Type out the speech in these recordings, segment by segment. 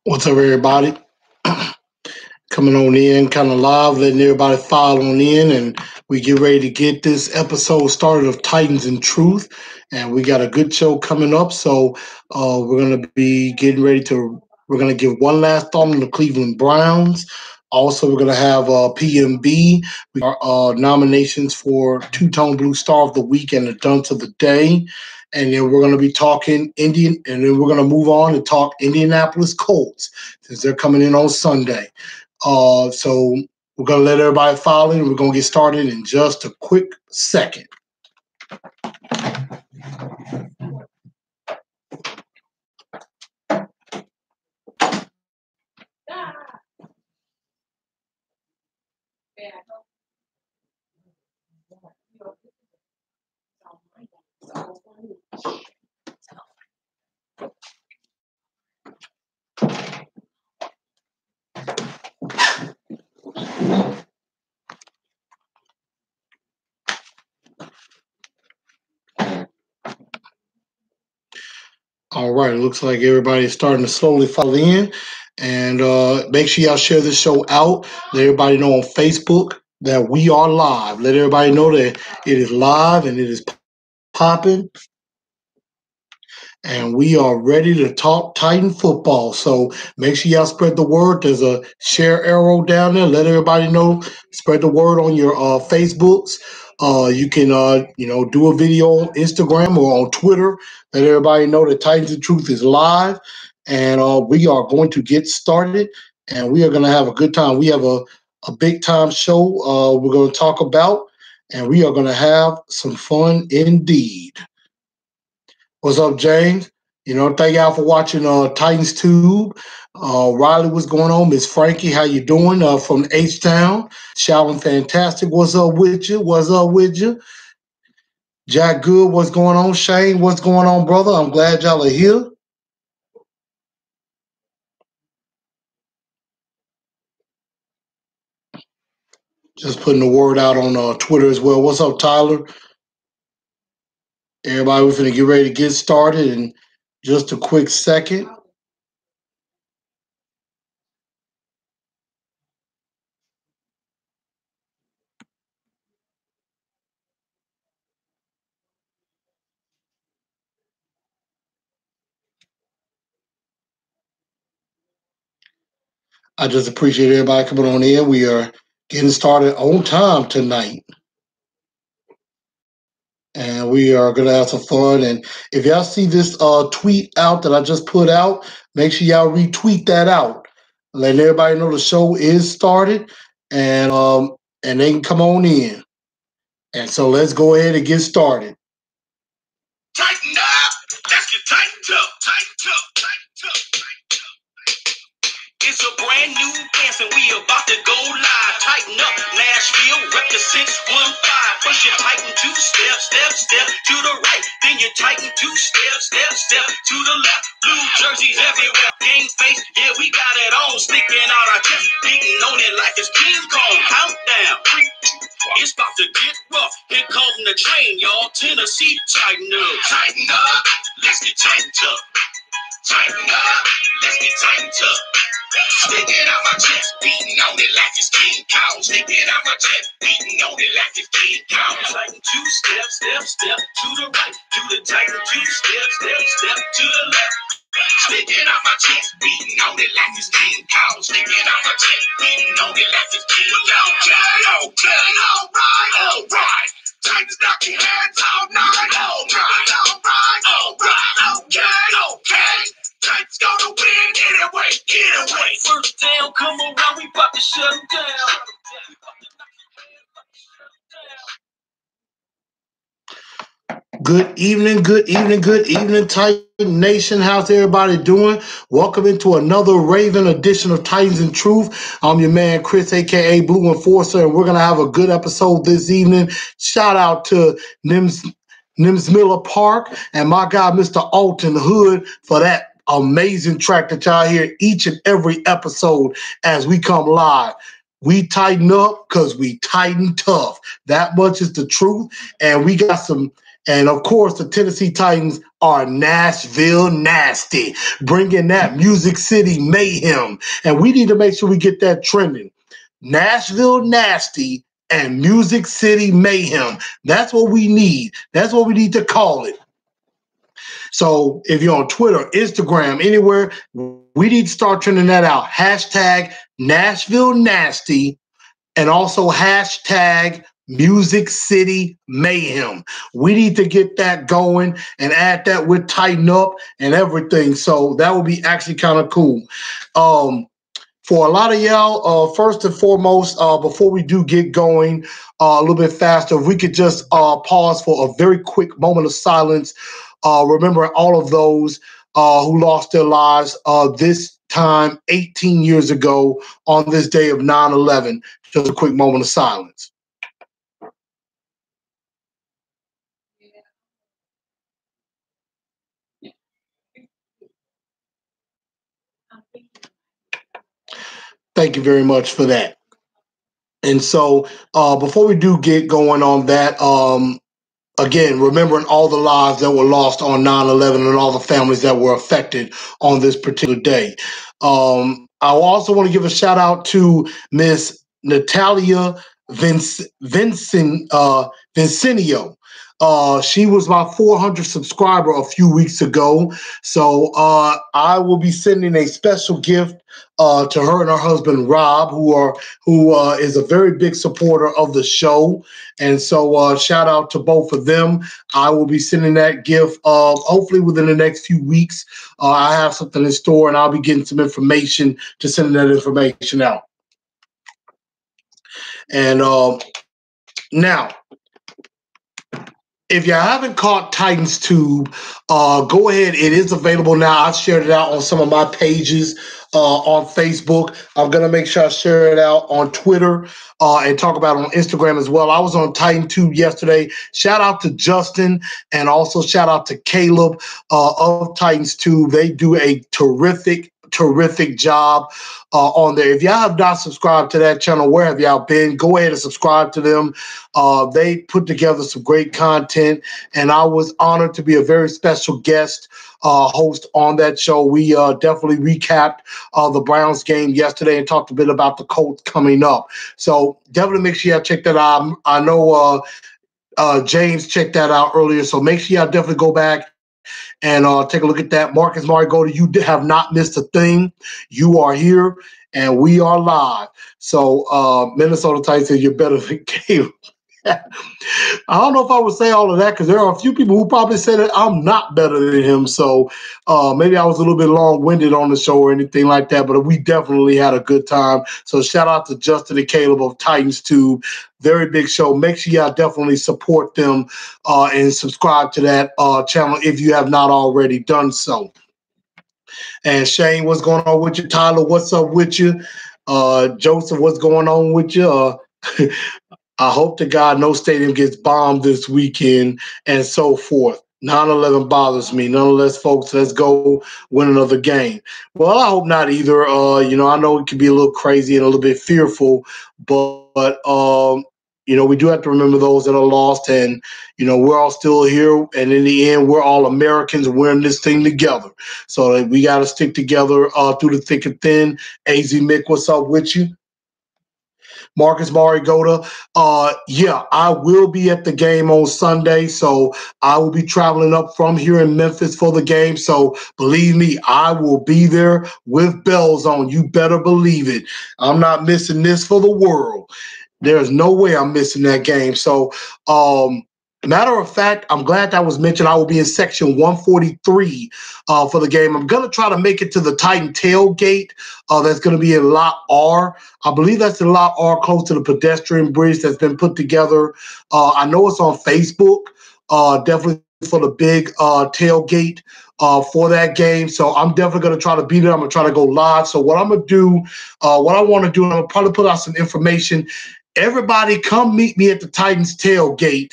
What's up, everybody? Coming on in kind of live, letting everybody file on in, and we get ready to get this episode started of Titans and Truth. And we got a good show coming up, so we're going to be getting ready to. We're going to give one last thought on the Cleveland Browns. Also, we're going to have PMB, our nominations for Two-Tone Blue Star of the Week and the Dunce of the Day. And then we're going to be talking Indian, and then we're going to move on and talk Indianapolis Colts since they're coming in on Sunday. So we're going to let everybody file in. We're going to get started in just a quick second. All right, it looks like everybody's starting to slowly file in. And make sure y'all share this show out. Let everybody know on Facebook that we are live. Let everybody know that it is live and it is popping. And we are ready to talk Titan football. So make sure y'all spread the word. There's a share arrow down there. Let everybody know. Spread the word on your Facebooks. You can do a video on Instagram or on Twitter. Let everybody know that Titans and Truth is live. And we are going to get started. And we are going to have a good time. We have a big time show we're going to talk about. And we are going to have some fun indeed. What's up, James? Thank y'all for watching Titans Tube. Riley, what's going on? Miss Frankie, how you doing? From H-Town. Shouting Fantastic, what's up with you? What's up with you? Jack Good, what's going on? Shane, what's going on, brother? I'm glad y'all are here. Just putting the word out on Twitter as well. What's up, Tyler? Everybody, we're going to get ready to get started in just a quick second. I just appreciate everybody coming on in. We are getting started on time tonight. And we are going to have some fun. And if y'all see this tweet out that I just put out, make sure y'all retweet that out. Letting everybody know the show is started, and they can come on in. And so let's go ahead and get started. Tighten up! Let's get tightened up! Tightened up! Tightened up! Tightened up! It's a brand new dance and we about to go live. Tighten up, Nashville, rep the 615. First you tighten 2 steps, step to the right. Then you tighten 2 steps, step to the left. Blue jerseys everywhere, game face, yeah, we got it on. Sticking out our chest, beating on it like it's King Kong. Countdown. It's about to get rough. Here comes the train, y'all. Tennessee, tighten up. Tighten up. Let's get tightened up. Tighten up. Let's get tightened up. Sticking out my chest, beating on it like it's King Kong. Sticking out my chest, beating on it like it's King Kong. Tighten 2 steps, step to the right. Do the tighten 2 steps, step to the left. Sticking out my chest, beating on it like it's King Kong. Sticking out my chest, beating on it like it's King Kong. Okay, alright. Titans knock your hands all night. Alright, okay. Titans gonna win anyway. First down, come around, we about to shut them down. Good evening, Titan Nation. How's everybody doing? Welcome into another Raven edition of Titans and Truth. I'm your man, Chris, a.k.a. Blue Enforcer, and we're going to have a good episode this evening. Shout out to Nims Miller Park and my guy, Mr. Alton Hood, for that amazing track that y'all hear each and every episode as we come live. We tighten up because we tighten tough. That much is the truth, and we got some And of course, the Tennessee Titans are Nashville Nasty, bringing that Music City mayhem. And we need to make sure we get that trending. Nashville Nasty and Music City mayhem. That's what we need. That's what we need to call it. So if you're on Twitter, Instagram, anywhere, we need to start trending that out. Hashtag Nashville Nasty and also hashtag Music City Mayhem. We need to get that going and add that with Tighten Up and everything. So that would be actually kind of cool. For a lot of y'all, first and foremost, before we do get going a little bit faster, if we could just pause for a very quick moment of silence, remembering all of those who lost their lives this time 18 years ago on this day of 9/11. Just a quick moment of silence. Thank you very much for that. And so before we do get going on that, again, remembering all the lives that were lost on 9/11 and all the families that were affected on this particular day. I also want to give a shout out to Miss Natalia Vincenio. She was my 400 subscriber a few weeks ago. So I will be sending a special gift to her and her husband Rob, who is a very big supporter of the show. And so shout out to both of them. I will be sending that gift hopefully within the next few weeks. I have something in store, and I'll be getting some information to send that information out. And now, if you haven't caught Titans Tube, go ahead. It is available now. I shared it out on some of my pages on Facebook. I'm going to make sure I share it out on Twitter and talk about it on Instagram as well. I was on Titan Tube yesterday. Shout out to Justin and also shout out to Caleb of Titans Tube. They do a terrific job on there. If y'all have not subscribed to that channel, where have y'all been? Go ahead and subscribe to them. They put together some great content, and I was honored to be a very special guest host on that show. We definitely recapped the Browns game yesterday and talked a bit about the Colts coming up. So definitely make sure y'all check that out. I know James checked that out earlier, so make sure y'all definitely go back and take a look at that. Marcus Mariota, you have not missed a thing. You are here, and we are live. So Minnesota Titans says you're better than Caleb. I don't know if I would say all of that because there are a few people who probably said that I'm not better than him. So maybe I was a little bit long-winded on the show or anything like that, but we definitely had a good time. So shout out to Justin and Caleb of Titans Tube. Very big show. Make sure y'all definitely support them and subscribe to that channel if you have not already done so. And Shane, what's going on with you? Tyler, what's up with you? Joseph, what's going on with you? I hope to God no stadium gets bombed this weekend and so forth. 9/11 bothers me. Nonetheless, folks, let's go win another game. Well, I hope not either. I know it can be a little crazy and a little bit fearful, but we do have to remember those that are lost, and we're all still here. And in the end, we're all Americans. We're in this thing together, so we got to stick together through the thick and thin. Az Mick, what's up with you? Marcus Mariota. Yeah, I will be at the game on Sunday, so I will be traveling up from here in Memphis for the game. So believe me, I will be there with bells on. You better believe it. I'm not missing this for the world. There's no way I'm missing that game. So, matter of fact, I'm glad that was mentioned. I will be in section 143 for the game. I'm going to try to make it to the Titan tailgate. That's going to be in Lot R. I believe that's in Lot R, close to the pedestrian bridge that's been put together. I know it's on Facebook, definitely for the big tailgate for that game. So I'm definitely going to try to be there. I'm going to try to go live. So what I'm going to do, what I want to do, I'm going to probably put out some information. Everybody come meet me at the Titans tailgate.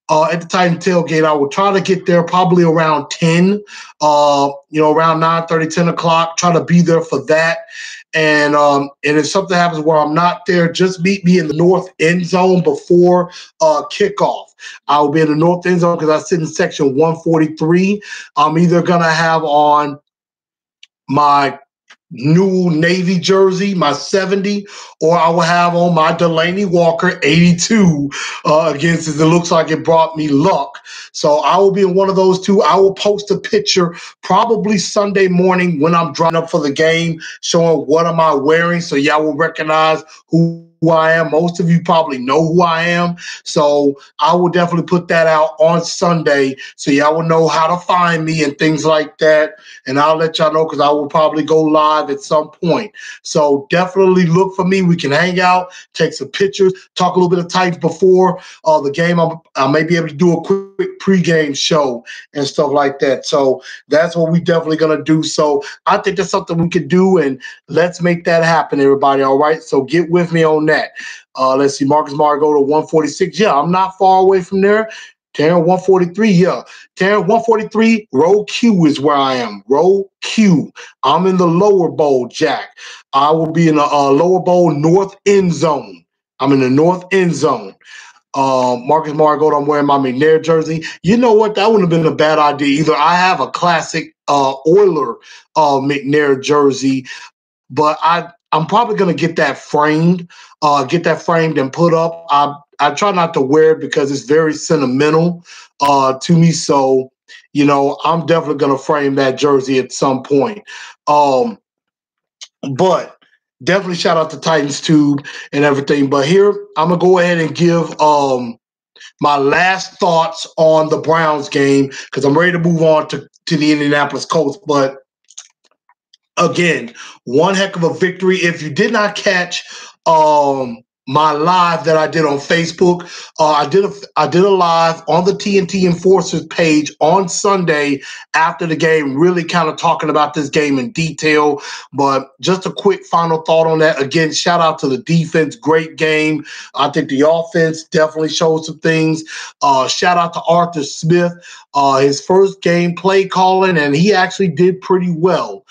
At the Titan tailgate, I will try to get there probably around 10, around 9:30, 10 o'clock. Try to be there for that. And if something happens where I'm not there, just meet me in the north end zone before kickoff. I will be in the north end zone because I sit in section 143. I'm either gonna have on my new Navy jersey, my 70, or I will have on my Delaney Walker 82 against it. It looks like it brought me luck. So I will be in one of those two. I will post a picture probably Sunday morning when I'm driving up for the game, showing what am I wearing, so y'all will recognize who I am. Most of you probably know who I am. So I will definitely put that out on Sunday so y'all will know how to find me and things like that. And I'll let y'all know because I will probably go live at some point. So definitely look for me. We can hang out, take some pictures, talk a little bit of Titans before the game. I may be able to do a quick pregame show and stuff like that. So that's what we definitely going to do. So I think that's something we could do, and let's make that happen, everybody. All right. So get with me on that. Let's see. Marcus Margot to 146. Yeah, I'm not far away from there. Taryn 143. Yeah. Taryn 143. Row Q is where I am. Row Q. I'm in the lower bowl, Jack. I will be in the lower bowl north end zone. I'm in the north end zone. Marcus Margot, I'm wearing my McNair jersey. You know what? That wouldn't have been a bad idea either. I have a classic Oiler McNair jersey, but I'm probably gonna get that framed and put up. I try not to wear it because it's very sentimental to me. So, I'm definitely gonna frame that jersey at some point. But definitely shout out to Titans Tube and everything. But here I'm gonna go ahead and give my last thoughts on the Browns game because I'm ready to move on to the Indianapolis Colts. But again, one heck of a victory. If you did not catch my live that I did on Facebook, I did a live on the TNT Enforcers page on Sunday after the game, really kind of talking about this game in detail. But just a quick final thought on that. Again, shout out to the defense. Great game. I think the offense definitely showed some things. Shout out to Arthur Smith, his first game play calling, and he actually did pretty well.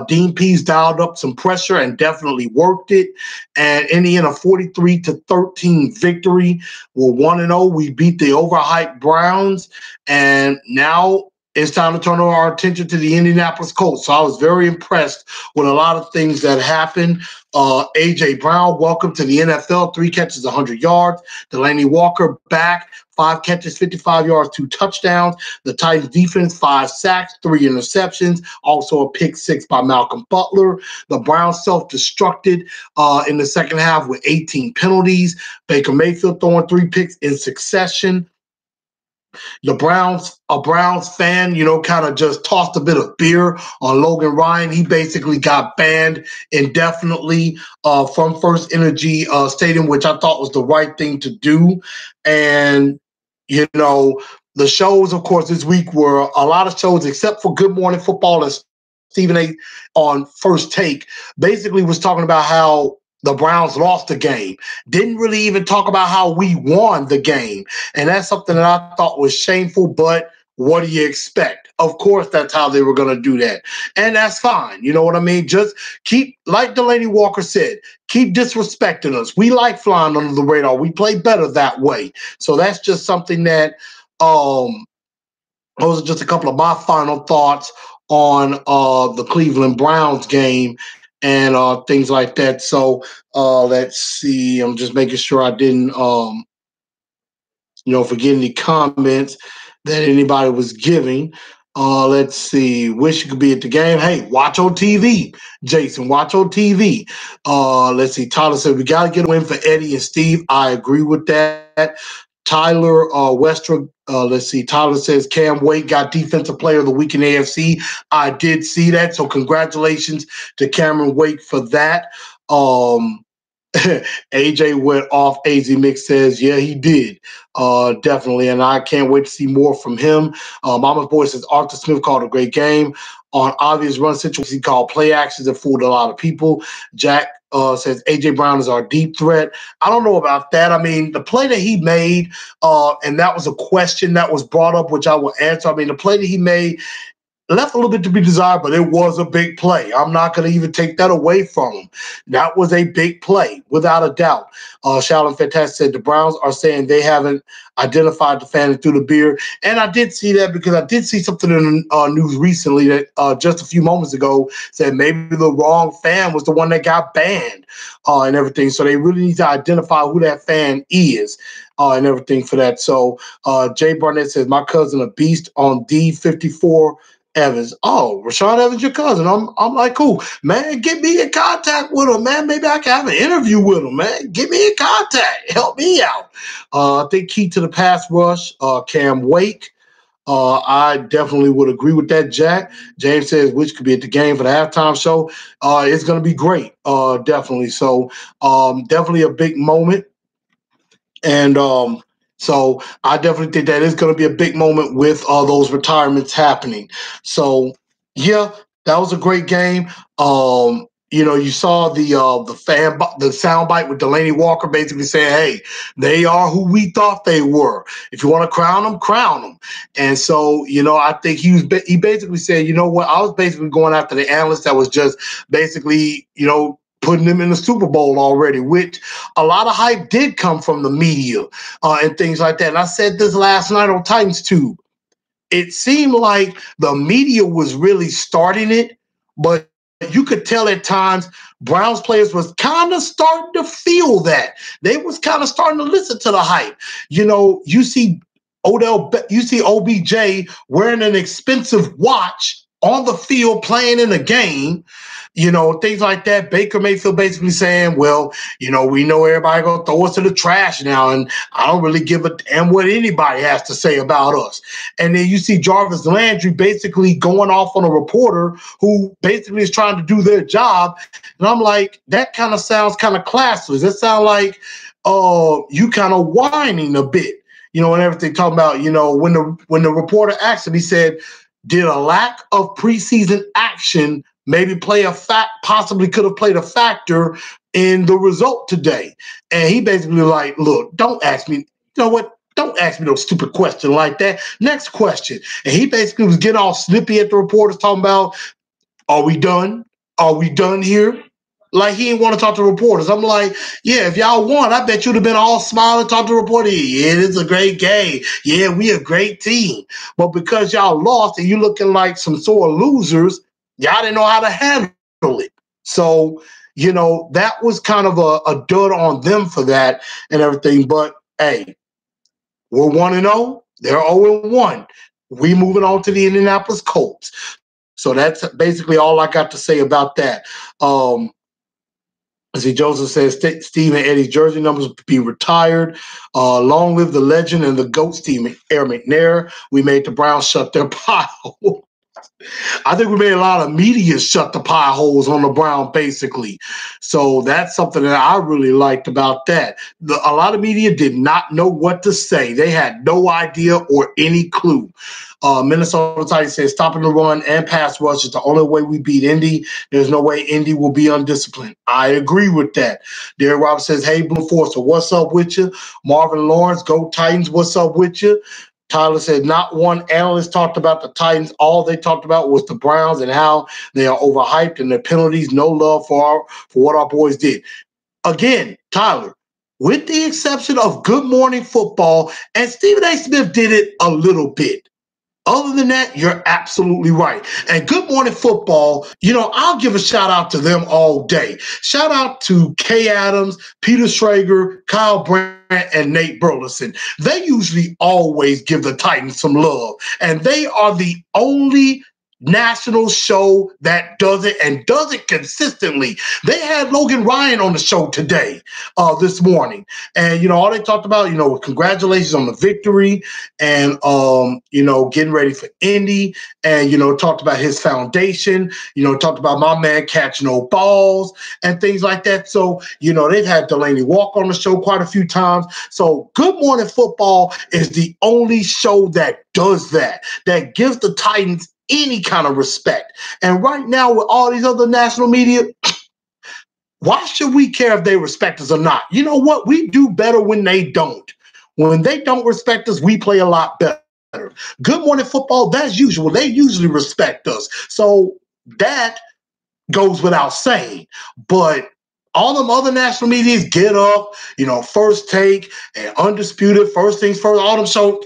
Dean Pease dialed up some pressure and definitely worked it. And ending in a 43-13 victory. We're 1-0. We beat the overhyped Browns. And now it's time to turn our attention to the Indianapolis Colts. So I was very impressed with a lot of things that happened. A.J. Brown, welcome to the NFL. 3 catches, 100 yards. Delaney Walker back. 5 catches, 55 yards, 2 touchdowns. The Titans defense, 5 sacks, 3 interceptions. Also a pick 6 by Malcolm Butler. The Browns self-destructed in the second half with 18 penalties. Baker Mayfield throwing 3 picks in succession. A Browns fan, kind of just tossed a bit of beer on Logan Ryan. He basically got banned indefinitely from First Energy Stadium, which I thought was the right thing to do. And, the shows, of course, this week were a lot of shows, except for Good Morning Football and Stephen A. on First Take, basically was talking about how the Browns lost the game. Didn't really even talk about how we won the game. And that's something that I thought was shameful, but what do you expect? Of course, that's how they were going to do that. And that's fine. You know what I mean? Just keep, like Delaney Walker said, keep disrespecting us. We like flying under the radar. We play better that way. So that's just something that, those are just a couple of my final thoughts on the Cleveland Browns game and things like that. So let's see. I'm just making sure I didn't, forget any comments that anybody was giving. Let's see. Wish you could be at the game. Hey, watch on TV. Jason, watch on TV. Let's see. Tyler said, we got to get a win for Eddie and Steve. I agree with that. Tyler Westbrook, let's see. Tyler says Cam Wake got Defensive Player of the Week in AFC. I did see that, so congratulations to Cameron Wake for that. AJ went off. AZ Mix says, yeah, he did. Definitely, and I can't wait to see more from him. Mama's Boy says Arthur Smith called a great game. On obvious run situations, he called play actions that fooled a lot of people. Jack says A.J. Brown is our deep threat. I don't know about that. I mean, the play that he made, and that was a question that was brought up, which I will answer. I mean, the play that he made, left a little bit to be desired, but it was a big play. I'm not going to even take that away from him. That was a big play, without a doubt. Shaolin Fantastic said the Browns are saying they haven't identified the fan through the beard. And I did see that because I did see something in the news recently that just a few moments ago said maybe the wrong fan was the one that got banned and everything. So they really need to identify who that fan is and everything for that. So Jay Barnett says, my cousin, a beast on D54 Evans. Oh, Rashawn Evans, your cousin. I'm like, cool. Man, get me in contact with him, man. Maybe I can have an interview with him, man. Get me in contact. Help me out. I think key to the pass rush, Cam Wake. I definitely would agree with that, Jack. James says, which could be at the game for the halftime show. It's going to be great, definitely. So definitely a big moment. And so I definitely think that is going to be a big moment with those retirements happening. So yeah, that was a great game. You saw the soundbite with Delaney Walker basically saying, "Hey, they are who we thought they were. If you want to crown them, crown them." And so, I think he basically said, "You know what? I was basically going after the analyst that was just basically, putting them in the Super Bowl already," which a lot of hype did come from the media and things like that. And I said this last night on Titans Tube. It seemed like the media was really starting it, but you could tell at times Browns players was kind of starting to feel that. They was kind of starting to listen to the hype. You see OBJ wearing an expensive watch on the field playing in a game, things like that. Baker Mayfield basically saying, well, we know everybody going to throw us to the trash now, and I don't really give a damn what anybody has to say about us. And then you see Jarvis Landry basically going off on a reporter who basically is trying to do their job. And I'm like, that kind of sounds kind of classless. It sounds like you kind of whining a bit, and everything, talking about, when the reporter asked him, he said, did a lack of preseason action maybe possibly could have played a factor in the result today? And he basically like, look, don't ask me, you know what? Don't ask me no stupid question like that. Next question. And he basically was getting all snippy at the reporters talking about, are we done? Are we done here? Like he didn't want to talk to reporters. I'm like, yeah, if y'all won, I bet you'd have been all smiling, talk to reporters. Yeah, it is a great game. Yeah, we a great team. But because y'all lost and you looking like some sore losers, y'all didn't know how to handle it. So, that was kind of a dud on them for that and everything. But hey, we're 1-0. They're 0-1. We moving on to the Indianapolis Colts. So that's basically all I got to say about that. See, Joseph says Steve and Eddie's jersey numbers be retired. Long live the legend and the GOAT, Steve Air McNair. We made the Browns shut their pie hole. I think we made a lot of media shut the pie holes on the Brown, basically. So that's something that I really liked about that. A lot of media did not know what to say. They had no idea or any clue. Minnesota Titans says stopping the run and pass rush is the only way we beat Indy. There's no way Indy will be undisciplined. I agree with that. Derek Roberts says, hey, Blue Force, what's up with you? Marvin Lawrence, go Titans, what's up with you? Tyler said, not one analyst talked about the Titans. All they talked about was the Browns and how they are overhyped and their penalties. No love for what our boys did. Again, Tyler, with the exception of Good Morning Football, and Stephen A. Smith did it a little bit. Other than that, you're absolutely right. And Good Morning Football, I'll give a shout out to them all day. Shout out to Kay Adams, Peter Schrager, Kyle Brandt, and Nate Burleson. They usually always give the Titans some love. And they are the only national show that does it and does it consistently. They had Logan Ryan on the show today, this morning. And, all they talked about, congratulations on the victory and, getting ready for Indy and, talked about his foundation, talked about my man catching no balls and things like that. So, they've had Delaney Walker on the show quite a few times. So Good Morning Football is the only show that does that gives the Titans any kind of respect. And right now, with all these other national media, why should we care if they respect us or not? You know what? We do better when they don't. When they don't respect us, we play a lot better. better. Good Morning Football, that's usual. They usually respect us. So that goes without saying. But all them other national medias, Get Up, First Take, and Undisputed, First Things First, all them shows,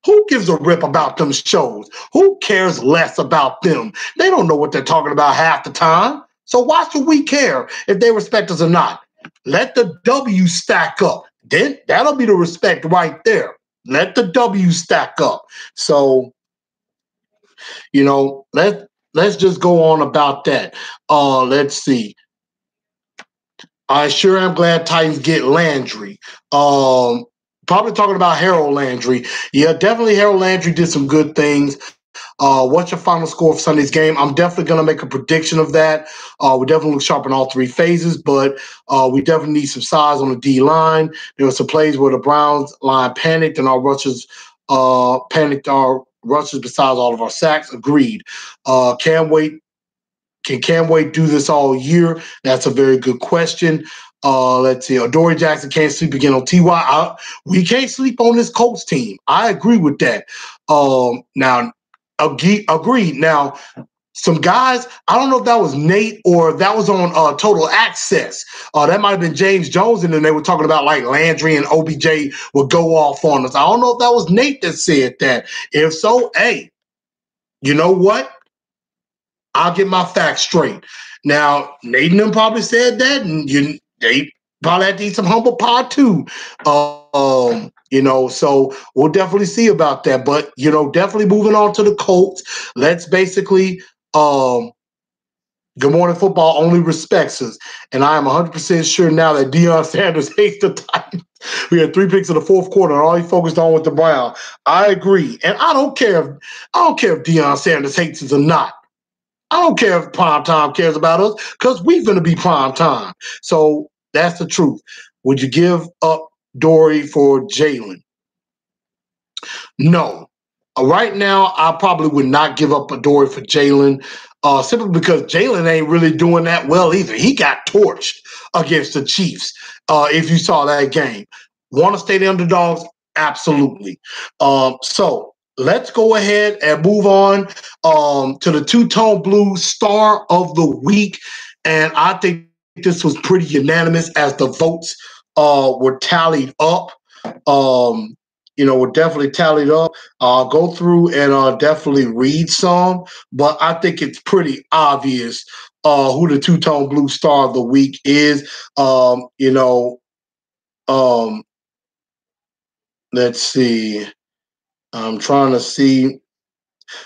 who gives a rip about them shows? Who cares less about them? They don't know what they're talking about half the time. So why should we care if they respect us or not? Let the W stack up. Then that'll be the respect right there. Let the W stack up. So, let's just go on about that. Let's see. I sure am glad Titans get Landry. Probably talking about Harold Landry. Yeah, definitely Harold Landry did some good things. What's your final score for Sunday's game? I'm definitely going to make a prediction of that. We definitely look sharp in all three phases, but we definitely need some size on the D line. There were some plays where the Browns line panicked and our rushers besides all of our sacks. Agreed. Can't wait. Can Cam Wade do this all year? That's a very good question. Let's see. Adoree Jackson can't sleep again on T.Y. We can't sleep on this Colts team. I agree with that. Now, agreed. Now, some guys, I don't know if that was Nate or if that was on Total Access. That might have been James Jones, and then they were talking about like Landry and OBJ would go off on us. I don't know if that was Nate that said that. If so, hey, you know what? I'll get my facts straight. Now, Nate and them probably said that, and they probably had to eat some humble pie too. So we'll definitely see about that. But, definitely moving on to the Colts. Let's basically Good Morning Football only respects us. And I am 100% sure now that Deion Sanders hates the Titans. We had 3 picks in the fourth quarter, and all he focused on was the Browns. I agree. And I don't care if Deion Sanders hates us or not. I don't care if prime time cares about us because we're going to be prime time. So that's the truth. Would you give up Dory for Jalen? No. Right now, I probably would not give up a Dory for Jalen simply because Jalen ain't really doing that well either. He got torched against the Chiefs if you saw that game. Want to stay the underdogs? Absolutely. So let's go ahead and move on to the two-tone blue star of the week. And I think this was pretty unanimous as the votes were tallied up. Were definitely tallied up. I'll go through and definitely read some, but I think it's pretty obvious who the two-tone blue star of the week is. Let's see. I'm trying to see.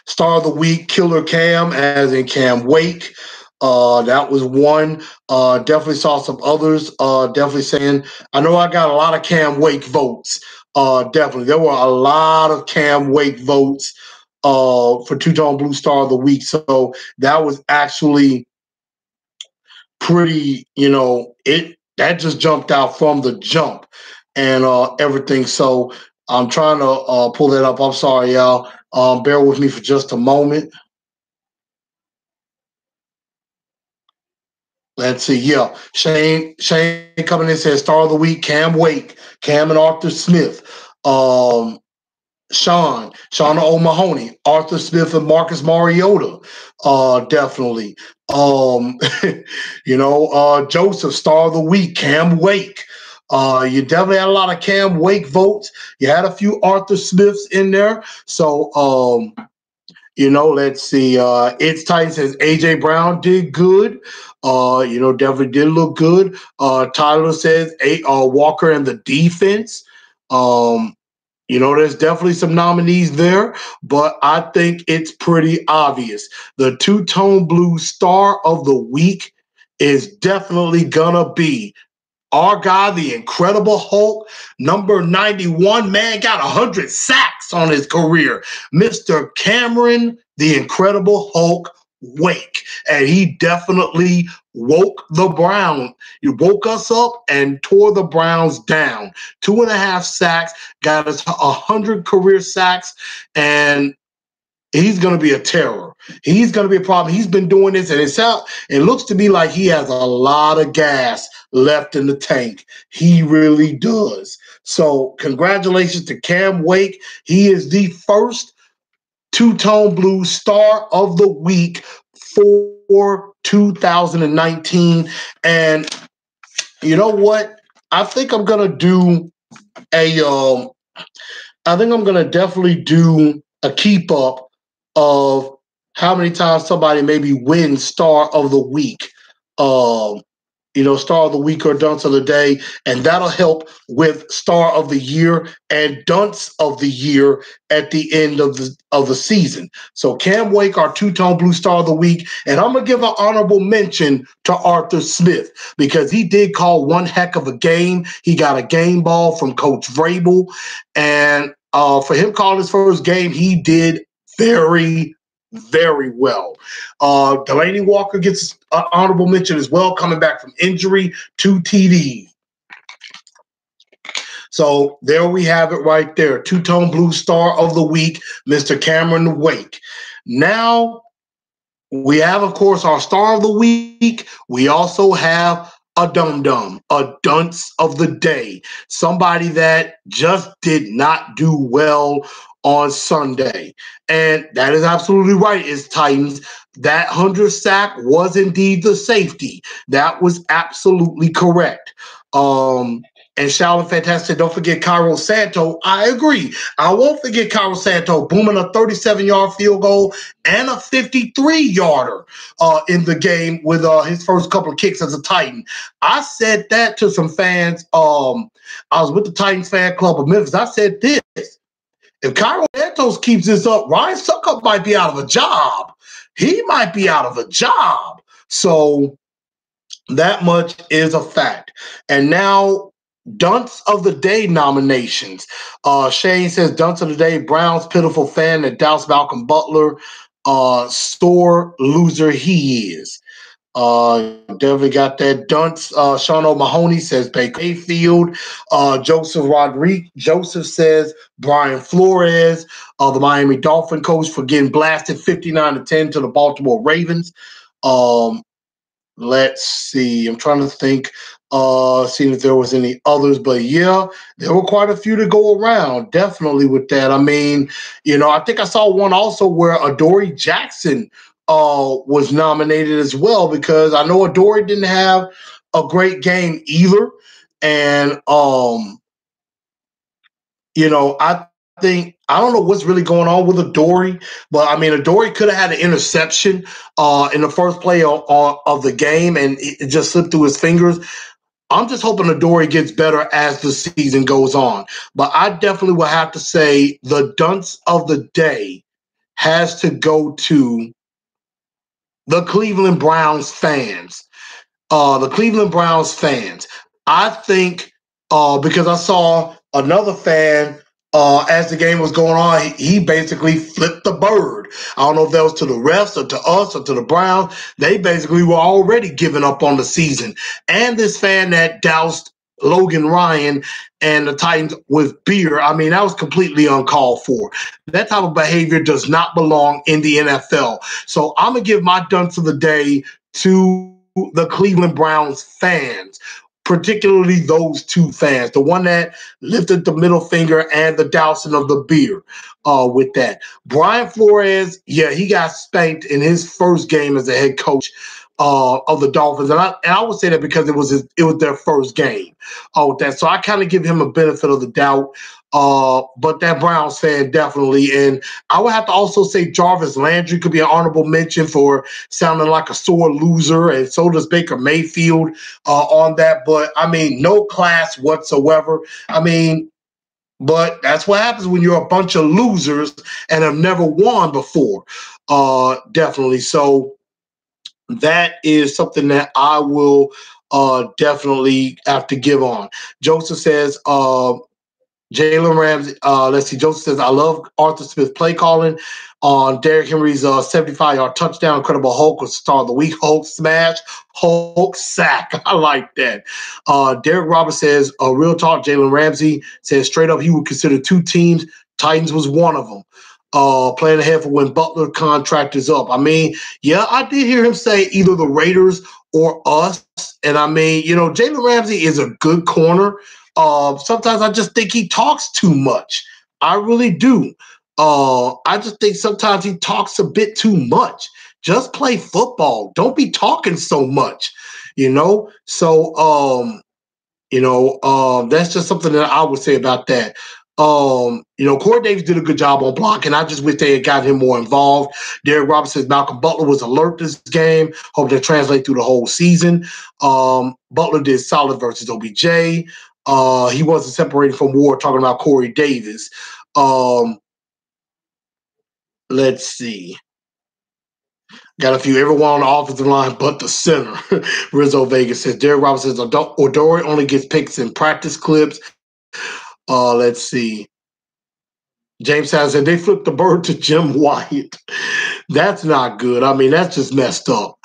Star of the week, Killer Cam, as in Cam Wake. That was one. Definitely saw some others. Definitely saying, I know I got a lot of Cam Wake votes. Definitely. There were a lot of Cam Wake votes for Two-Tone Blue Star of the Week. So that was actually pretty, that just jumped out from the jump and everything. So I'm trying to pull that up. I'm sorry, y'all. Bear with me for just a moment. Let's see. Yeah. Shane coming in says star of the week, Cam Wake, Cam and Arthur Smith. Sean O'Mahony, Arthur Smith and Marcus Mariota. Definitely. Joseph, star of the week, Cam Wake. You definitely had a lot of Cam Wake votes. You had a few Arthur Smiths in there. So let's see. It's Titan says AJ Brown did good. Definitely did look good. Tyler says Walker and the defense. There's definitely some nominees there, but I think it's pretty obvious. The two-tone blue star of the week is definitely gonna be our guy, the Incredible Hulk, number 91, man, got 100 sacks on his career. Mr. Cameron, the Incredible Hulk Wake. And he definitely woke the Browns. He woke us up and tore the Browns down. 2.5 sacks, got us 100 career sacks, and he's going to be a terror. He's going to be a problem. He's been doing this, and it looks to me like he has a lot of gas left in the tank. He really does. So congratulations to Cam Wake. He is the first two-tone blue star of the week for 2019. And you know what? I think I'm gonna do a I think I'm gonna definitely do a keep up of how many times somebody maybe wins star of the week. Um, Star of the week or dunce of the day, and that'll help with star of the year and dunce of the year at the end of the season. So Cam Wake, our two-tone blue star of the week, and I'm gonna give an honorable mention to Arthur Smith because he did call one heck of a game. He got a game ball from Coach Vrabel, and for him calling his first game, he did very, very well. Delaney Walker gets an honorable mention as well, coming back from injury, 2 TDs. So there we have it right there. Two-tone blue star of the week, Mr. Cameron Wake. Now we have, of course, our star of the week. We also have a dum-dum, a dunce of the day, somebody that just did not do well on Sunday. And that is absolutely right, it's Titans. That 100th sack was indeed the safety. That was absolutely correct. And Shaolin Fantastic, don't forget Cairo Santo. I agree. I won't forget Cairo Santo booming a 37-yard field goal and a 53-yarder in the game with his first couple of kicks as a Titan. I said that to some fans. I was with the Titans fan club of Memphis. I said this. If Cairo Santos keeps this up, Ryan Suckup might be out of a job. He might be out of a job. So that much is a fact. And now, Dunce of the Day nominations. Shane says, Dunce of the Day, Brown's pitiful fan that doubts Malcolm Butler. Sore loser he is. Definitely got that. Dunce. Sean O'Mahony says Baker Mayfield. Joseph Rodriguez. Joseph says Brian Flores, the Miami Dolphin coach, for getting blasted 59-10 to the Baltimore Ravens. Let's see. I'm trying to think, seeing if there was any others, but yeah, there were quite a few to go around. Definitely with that. I mean, I think I saw one also where Adoree Jackson was nominated as well, because I know Adoree didn't have a great game either, and I think I don't know what's really going on with Adoree, but I mean, Adoree could have had an interception in the first play of the game, and it just slipped through his fingers. I'm just hoping Adoree gets better as the season goes on. But I definitely will have to say the dunce of the day has to go to the Cleveland Browns fans. The Cleveland Browns fans. I think because I saw another fan as the game was going on, he basically flipped the bird. I don't know if that was to the refs or to us or to the Browns. They basically were already giving up on the season. And this fan that doused Logan Ryan and the Titans with beer, I mean, that was completely uncalled for. That type of behavior does not belong in the NFL. So I'm going to give my dunce of the day to the Cleveland Browns fans, particularly those two fans, the one that lifted the middle finger and the dousing of the beer with that. Brian Flores, yeah, he got spanked in his first game as a head coach of the Dolphins. And I would say that because it was their first game with that. So I kind of give him a benefit of the doubt. But that Browns fan definitely. And I would have to also say Jarvis Landry could be an honorable mention for sounding like a sore loser, and so does Baker Mayfield on that. But I mean, no class whatsoever. I mean, but that's what happens when you're a bunch of losers and have never won before. Definitely. So that is something that I will definitely have to give on. Joseph says, Jalen Ramsey, let's see. Joseph says, I love Arthur Smith play calling on Derrick Henry's 75-yard touchdown. Incredible Hulk was star of the week. Hulk smash, Hulk sack. I like that. Derek Roberts says, real talk, Jalen Ramsey says straight up he would consider two teams. Titans was one of them. Playing ahead for when Butler contract is up. I mean, yeah, I did hear him say either the Raiders or us. And I mean, Jalen Ramsey is a good corner. Sometimes I just think he talks too much. I really do. I just think sometimes he talks a bit too much. Just play football. Don't be talking so much, you know? So, that's just something that I would say about that. Corey Davis did a good job on blocking. I just wish they had got him more involved. Derek Robinson, Malcolm Butler was alert this game. Hope that translate through the whole season. Butler did solid versus OBJ. He wasn't separated from Ward, talking about Corey Davis. Let's see. Got a few, everyone on the offensive line but the center. Rizzo Vegas says Derek Robinson says Odori only gets picks in practice clips. Let's see. James has said they flipped the bird to Jim White. That's not good. I mean, that's just messed up.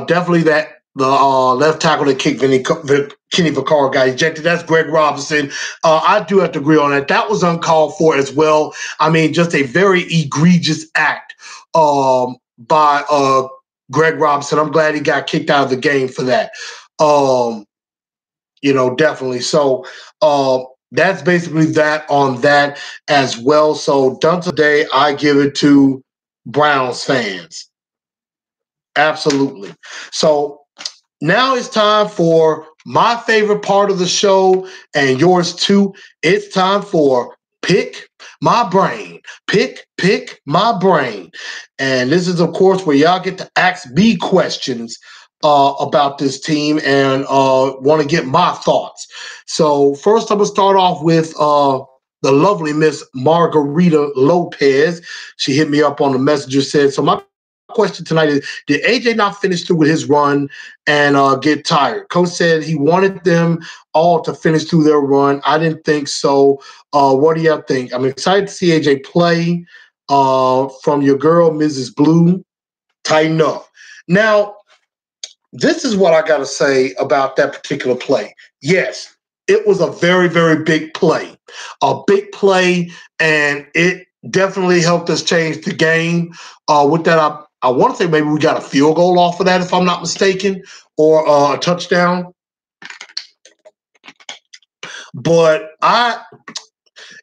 Definitely that the left tackle that kicked Kenny Vaccaro got ejected. That's Greg Robinson. I do have to agree on that. That was uncalled for as well. I mean, just a very egregious act by Greg Robinson. I'm glad he got kicked out of the game for that. Definitely. So that's basically that on that as well. So done today, I give it to Browns fans. Absolutely. So now it's time for my favorite part of the show and yours too. It's time for Pick My Brain. Pick My Brain. And this is, of course, where y'all get to ask me questions about this team and want to get my thoughts. So first, I'm going to start off with the lovely Miss Margarita Lopez. She hit me up on the messenger, said, so my question tonight is, did AJ not finish through with his run and get tired? Coach said he wanted them all to finish through their run. I didn't think so. What do y'all think? I'm excited to see AJ play. From your girl, Mrs. Blue, tighten up. Now, this is what I got to say about that particular play. Yes, it was a very, very big play. A big play, and it definitely helped us change the game. With that, I want to say maybe we got a field goal off of that, if I'm not mistaken, or a touchdown. But I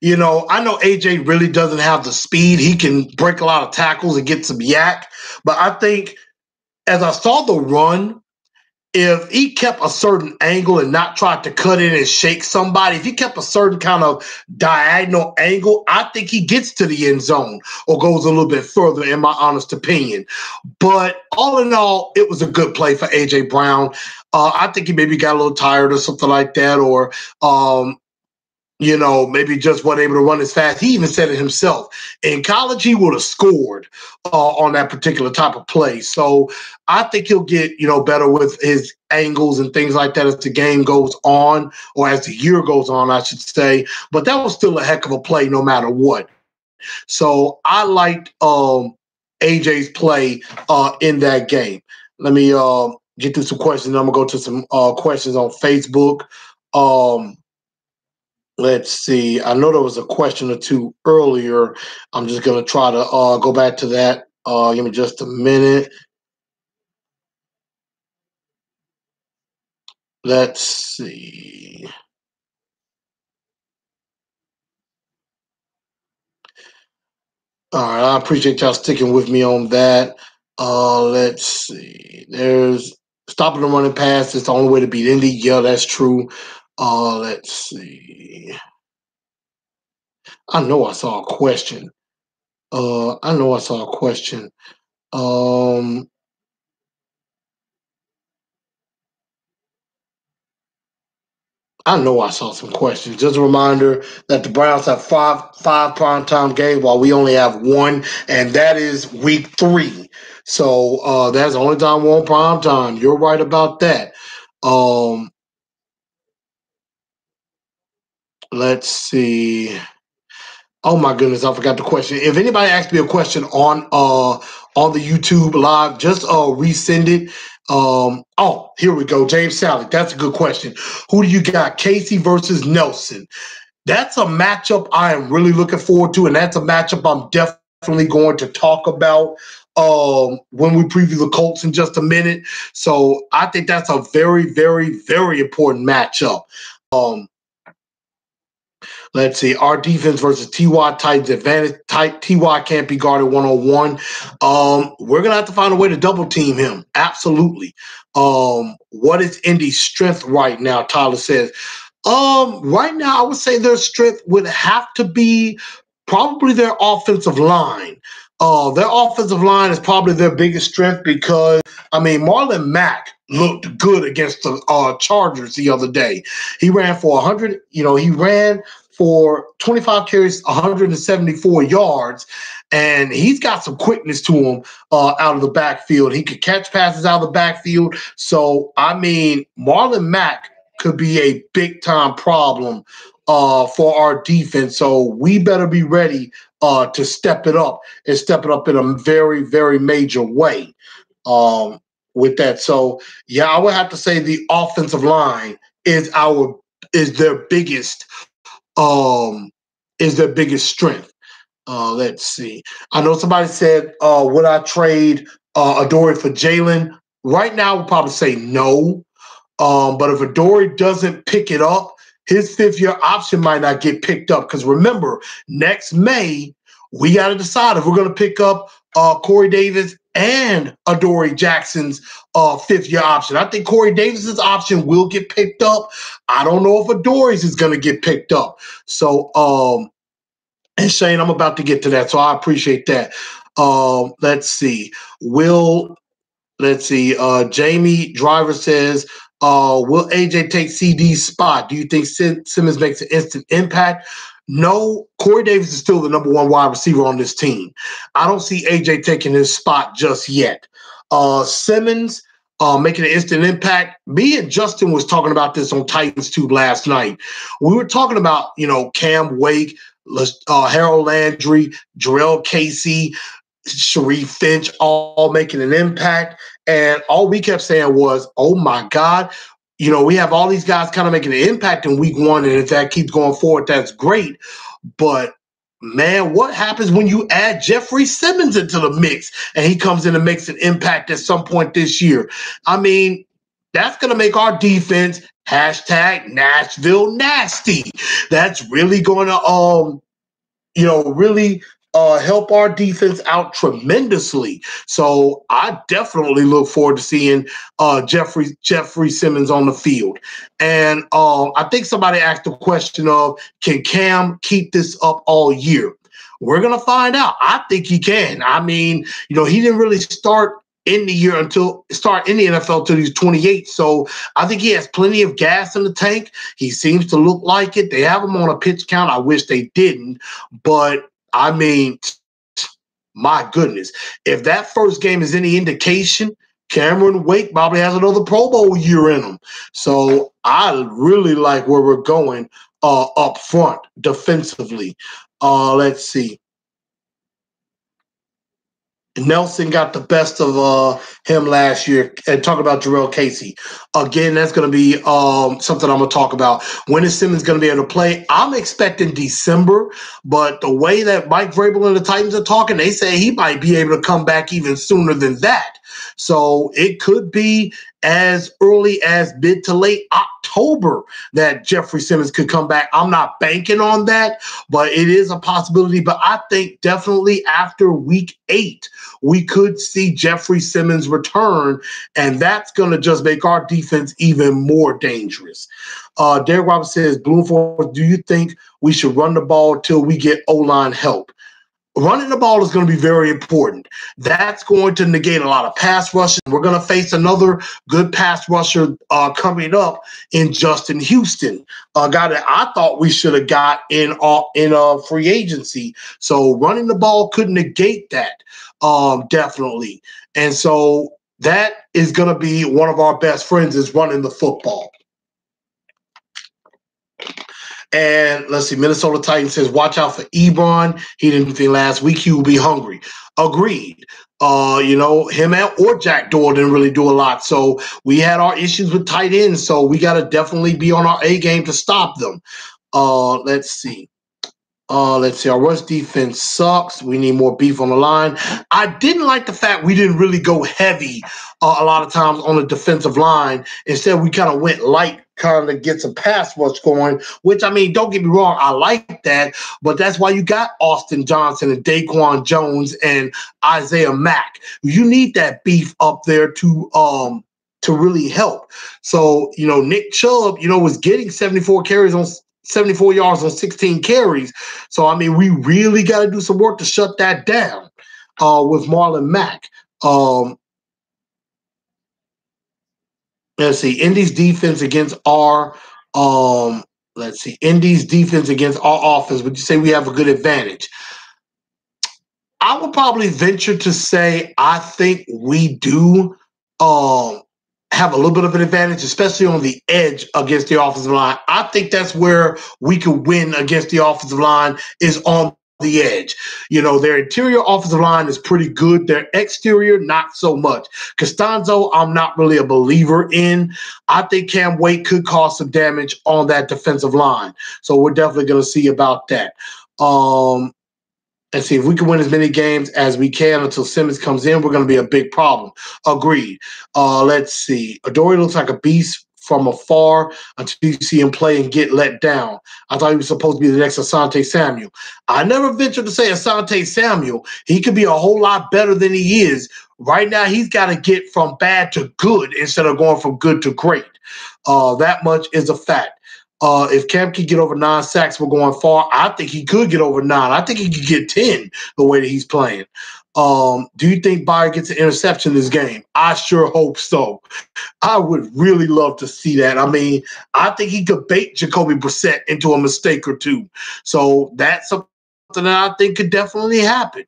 know AJ really doesn't have the speed. He can break a lot of tackles and get some yak. But I think as I saw the run, if he kept a certain angle and not tried to cut in and shake somebody, if he kept a certain kind of diagonal angle, I think he gets to the end zone or goes a little bit further, in my honest opinion. But all in all, it was a good play for A.J. Brown. I think he maybe got a little tired or something like that, or maybe just wasn't able to run as fast. He even said it himself. In college, he would have scored on that particular type of play. So I think he'll get, better with his angles and things like that as the game goes on, or as the year goes on, I should say. But that was still a heck of a play no matter what. So I liked AJ's play in that game. Let me get through some questions. I'm going to go to some questions on Facebook. Let's see. I know there was a question or two earlier. I'm just going to try to go back to that. Give me just a minute. Let's see. All right. I appreciate y'all sticking with me on that. Let's see. There's stopping the running pass. It's the only way to beat Indy. Yeah, that's true. Let's see. I know I saw a question. I know I saw some questions. Just a reminder that the Browns have five primetime games while we only have one, and that is week 3. So that's the only time we're on primetime. You're right about that. Let's see. Oh my goodness, I forgot the question. If anybody asked me a question on the YouTube live, just resend it. Here we go. James Sally, that's a good question. Who do you got? Casey versus Nelson. That's a matchup I am really looking forward to, and that's a matchup I'm definitely going to talk about when we preview the Colts in just a minute. So I think that's a very, very, very important matchup. Let's see. Our defense versus TY Titans advantage. TY can't be guarded one-on-one. We're gonna have to find a way to double team him. Absolutely. What is Indy's strength right now? Tyler says. Right now, I would say their strength would have to be probably their offensive line. Their offensive line is probably their biggest strength because, I mean, Marlon Mack looked good against the Chargers the other day. He ran for 100, he ran for 25 carries, 174 yards, and he's got some quickness to him out of the backfield. He could catch passes out of the backfield. So, I mean, Marlon Mack could be a big-time problem for our defense. So we better be ready to step it up and step it up in a very, very major way with that. So, yeah, I would have to say the offensive line is their biggest strength. Let's see. I know somebody said, would I trade Adoree for Jalen? Right now, we'll probably say no. But if Adoree doesn't pick it up, his fifth-year option might not get picked up. Because remember, next May, we got to decide if we're going to pick up Corey Davis and Adoree Jackson's fifth-year option. I think Corey Davis's option will get picked up. I don't know if Adoree's is going to get picked up. So, and Shane, I'm about to get to that, so I appreciate that. Let's see. Jamie Driver says, will AJ take CD's spot? Do you think Simmons makes an instant impact? No, Corey Davis is still the number one wide receiver on this team. I don't see AJ taking his spot just yet. Simmons making an instant impact. Me and Justin was talking about this on Titans Tube last night. We were talking about, Cam Wake, Harold Landry, Jarrell Casey, Sharif Finch all making an impact. And all we kept saying was, oh my God, we have all these guys kind of making an impact in week one. And if that keeps going forward, that's great. But man, what happens when you add Jeffrey Simmons into the mix and he comes in and makes an impact at some point this year? I mean, that's going to make our defense #Nashville nasty. That's really going to, really help our defense out tremendously. So I definitely look forward to seeing Jeffrey Simmons on the field. And I think somebody asked the question of, can Cam keep this up all year? We're going to find out. I think he can. I mean, he didn't really start in the NFL till he's 28. So I think he has plenty of gas in the tank. He seems to look like it. They have him on a pitch count. I wish they didn't. But I mean, my goodness, if that first game is any indication, Cameron Wake probably has another Pro Bowl year in him. So I really like where we're going up front defensively. Let's see. Nelson got the best of him last year. And talk about Jarrell Casey. Again, that's going to be something I'm going to talk about. When is Simmons going to be able to play? I'm expecting December, but the way that Mike Vrabel and the Titans are talking, they say he might be able to come back even sooner than that. So it could be as early as mid to late October that Jeffrey Simmons could come back. I'm not banking on that, but it is a possibility. But I think definitely after week 8, we could see Jeffrey Simmons return, and that's going to just make our defense even more dangerous. Derek Roberts says, Bloomforth, do you think we should run the ball till we get O-line help? Running the ball is going to be very important. That's going to negate a lot of pass rushing. We're going to face another good pass rusher coming up in Justin Houston, a guy that I thought we should have got in free agency. So running the ball could negate that, definitely. And so that is going to be one of our best friends is running the football. And let's see, Minnesota Titans says, watch out for Ebron. He didn't do anything last week. He will be hungry. Agreed. Him or Jack Doyle didn't really do a lot. So we had our issues with tight ends. So we got to definitely be on our A game to stop them. Let's see. Our rush defense sucks. We need more beef on the line. I didn't like the fact we didn't really go heavy a lot of times on the defensive line. Instead, we kind of went light kind of get some pass rush going, which, I mean, don't get me wrong, I like that, but that's why you got Austin Johnson and Daquan Jones and Isaiah Mack. You need that beef up there to really help. So, Nick Chubb, was getting 74 yards on 16 carries. So, I mean, we really got to do some work to shut that down with Marlon Mack. Let's see, Indy's defense against our Indy's defense against our offense. Would you say we have a good advantage? I would probably venture to say I think we do have a little bit of an advantage, especially on the edge against the offensive line. I think that's where we could win against the offensive line is on the edge. Their interior offensive line is pretty good. Their exterior, not so much. Costanzo, I'm not really a believer in. I think Cam Wake could cause some damage on that defensive line. So we're definitely going to see about that. And see if we can win as many games as we can until Simmons comes in. We're going to be a big problem. Agreed. Let's see. Adoree looks like a beast from afar until you see him play and get let down. I thought he was supposed to be the next Asante Samuel. I never ventured to say Asante Samuel. He could be a whole lot better than he is. Right now, he's got to get from bad to good instead of going from good to great. That much is a fact. If Cam can get over 9 sacks, we're going far. I think he could get over 9. I think he could get 10 the way that he's playing. Do you think Bayer gets an interception this game? I sure hope so. I would really love to see that. I mean, I think he could bait Jacoby Brissett into a mistake or two. So that's something that I think could definitely happen.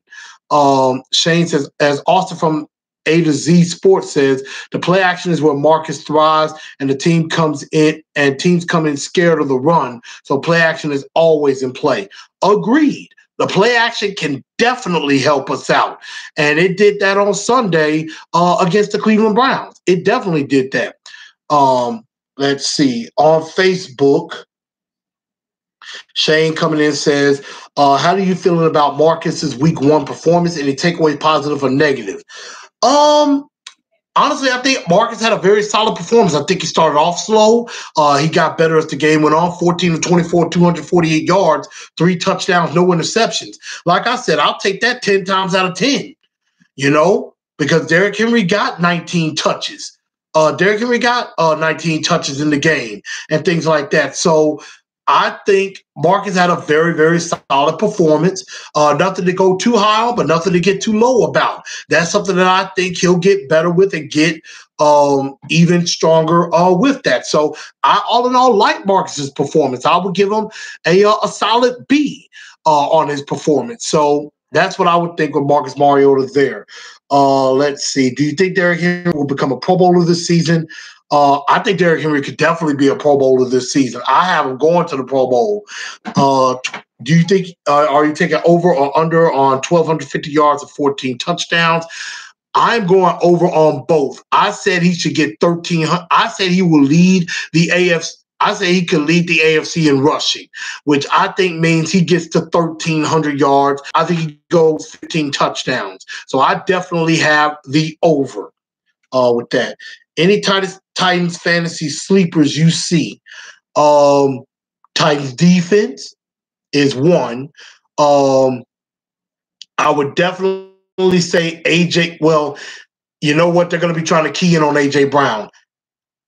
Shane says, as Austin from A to Z Sports says, the play action is where Marcus thrives, and the team comes in, and teams come in scared of the run. So play action is always in play. Agreed. The play action can definitely help us out. And it did that on Sunday against the Cleveland Browns. It definitely did that. Let's see. On Facebook, Shane coming in says, how do you feeling about Marcus's week 1 performance? Any takeaway, positive or negative? Honestly, I think Marcus had a very solid performance. I think he started off slow. He got better as the game went on. 14 to 24, 248 yards, 3 touchdowns, no interceptions. Like I said, I'll take that 10 times out of 10, because Derrick Henry got 19 touches. Derrick Henry got 19 touches in the game and things like that. So I think Marcus had a very, very solid performance. Nothing to go too high on, but nothing to get too low about. That's something that I think he'll get better with and get even stronger with that. So I, all in all, like Marcus's performance. I would give him a solid B on his performance. So that's what I would think with Marcus Mariota there. Let's see. Do you think Derrick Henry will become a Pro Bowler this season? I think Derrick Henry could definitely be a Pro Bowler this season. I have him going to the Pro Bowl. Do you think are you taking over or under on 1,250 yards and 14 touchdowns? I'm going over on both. I said he should get 1,300. I said he will lead the AFC. I say he could lead the AFC in rushing, which I think means he gets to 1,300 yards. I think he goes 15 touchdowns. So I definitely have the over with that. Any Titans fantasy sleepers you see? Titans defense is one. I would definitely say AJ. Well, you know what? They're going to be trying to key in on AJ Brown.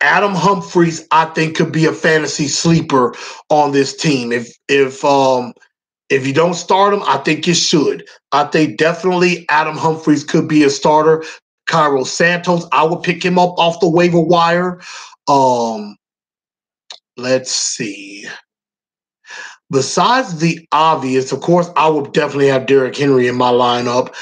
Adam Humphries, I think, could be a fantasy sleeper on this team. If you don't start him, I think you should. I think definitely Adam Humphries could be a starter. Cairo Santos, I would pick him up off the waiver wire. Let's see. Besides the obvious, of course, I would definitely have Derrick Henry in my lineup,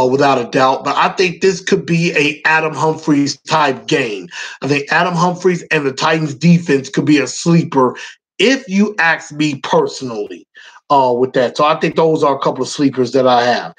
without a doubt. But I think this could be a Adam Humphries type game. I think Adam Humphries and the Titans defense could be a sleeper if you ask me personally with that. So I think those are a couple of sleepers that I have.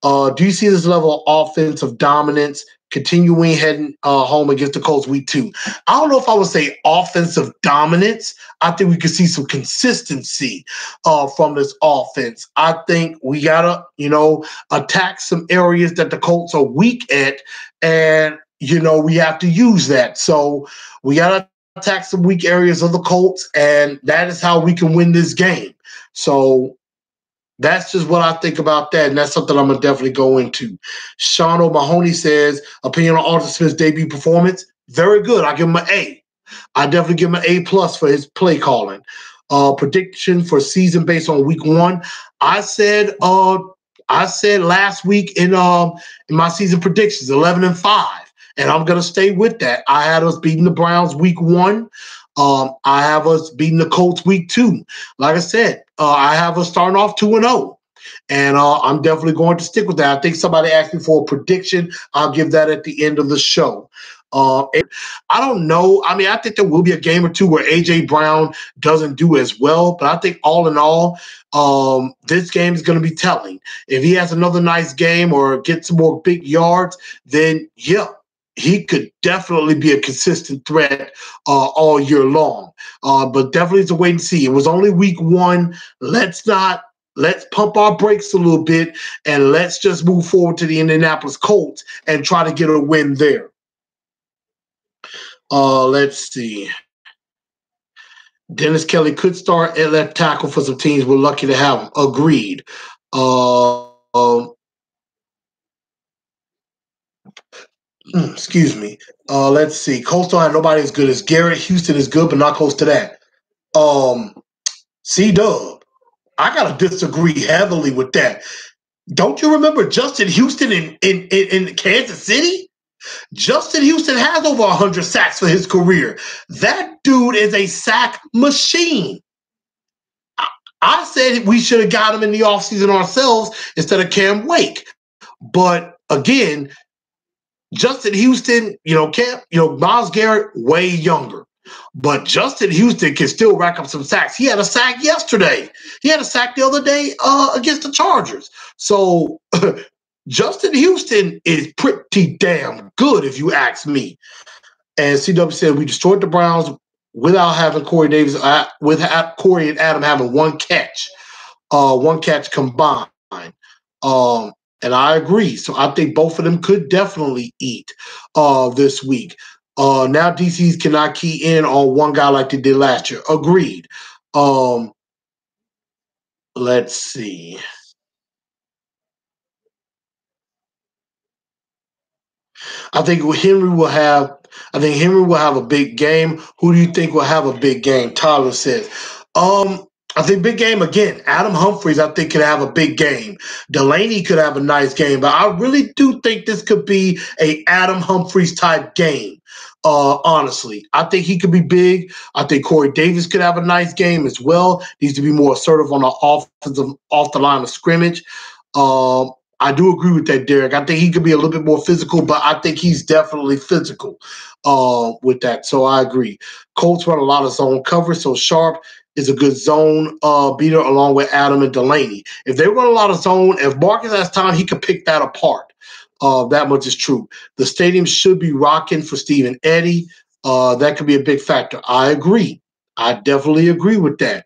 Do you see this level of offensive dominance continuing heading home against the Colts week 2? I don't know if I would say offensive dominance. I think we could see some consistency from this offense. I think we got to, attack some areas that the Colts are weak at, and, we have to use that. So we got to attack some weak areas of the Colts, and that is how we can win this game. So that's just what I think about that, and that's something I'm gonna definitely go into. Sean O'Mahony says, opinion on Arthur Smith's debut performance, very good. I give him an A. I definitely give him an A plus for his play calling. Prediction for season based on week one. I said last week in my season predictions 11-5, and I'm gonna stay with that. I had us beating the Browns week one. I have us beating the Colts week two. Like I said, I have us starting off 2-0. And I'm definitely going to stick with that. I think somebody asked me for a prediction. I'll give that at the end of the show. I don't know. I mean, I think there will be a game or two where A.J. Brown doesn't do as well. But I think all in all, this game is going to be telling. If he has another nice game or gets some more big yards, then yeah, he could definitely be a consistent threat all year long. But definitely it's a wait and see. It was only week one. Let's pump our brakes a little bit and let's just move forward to the Indianapolis Colts and try to get a win there. Let's see. Dennis Kelly could start at left tackle for some teams. We're lucky to have him. Agreed. Excuse me. Let's see. Colts don't have nobody as good as Garrett. Houston is good, but not close to that. C-Dub. I gotta disagree heavily with that. Don't you remember Justin Houston in Kansas City? Justin Houston has over 100 sacks for his career. That dude is a sack machine. I said we should have got him in the offseason ourselves instead of Cam Wake. But again, Justin Houston, Myles Garrett, way younger. But Justin Houston can still rack up some sacks. He had a sack yesterday. He had a sack the other day against the Chargers. So Justin Houston is pretty damn good, if you ask me. And CW said we destroyed the Browns without having Corey Davis, without Corey and Adam having one catch combined. And I agree. So I think both of them could definitely eat this week. Now DCs cannot key in on one guy like they did last year. Agreed. Let's see. I think Henry will have a big game. Who do you think will have a big game? Tyler says. I think big game again. Adam Humphries, I think, could have a big game. Delaney could have a nice game, but I really do think this could be a Adam Humphries type game. Honestly, I think he could be big. I think Corey Davis could have a nice game as well. Needs to be more assertive on the offensive, off the line of scrimmage. I do agree with that, Derek. I think he could be a little bit more physical, but I think he's definitely physical with that. So I agree. Colts run a lot of zone coverage, so Sharp is a good zone beater along with Adam and Delaney. If they run a lot of zone, if Marcus has time, he could pick that apart. That much is true. The stadium should be rocking for Steve and Eddie. That could be a big factor. I agree. I definitely agree with that.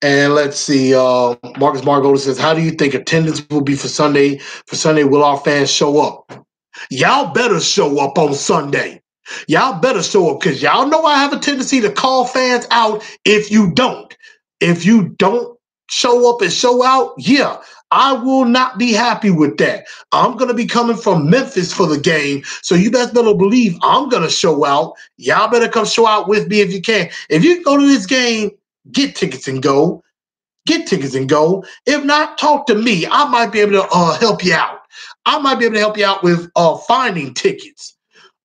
And let's see. Marcus Margolis says, "How do you think attendance will be for Sunday? For Sunday, will our fans show up? Y'all better show up on Sunday. Y'all better show up because y'all know I have a tendency to call fans out if you don't. If you don't show up and show out, yeah, I will not be happy with that. I'm going to be coming from Memphis for the game, so you best better believe I'm going to show out. Y'all better come show out with me if you can. If you can go to this game, get tickets and go. Get tickets and go. If not, talk to me. I might be able to help you out. I might be able to help you out with finding tickets.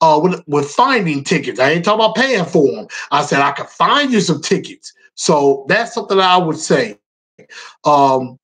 With finding tickets. I ain't talking about paying for them. I said I could find you some tickets. So that's something that I would say. I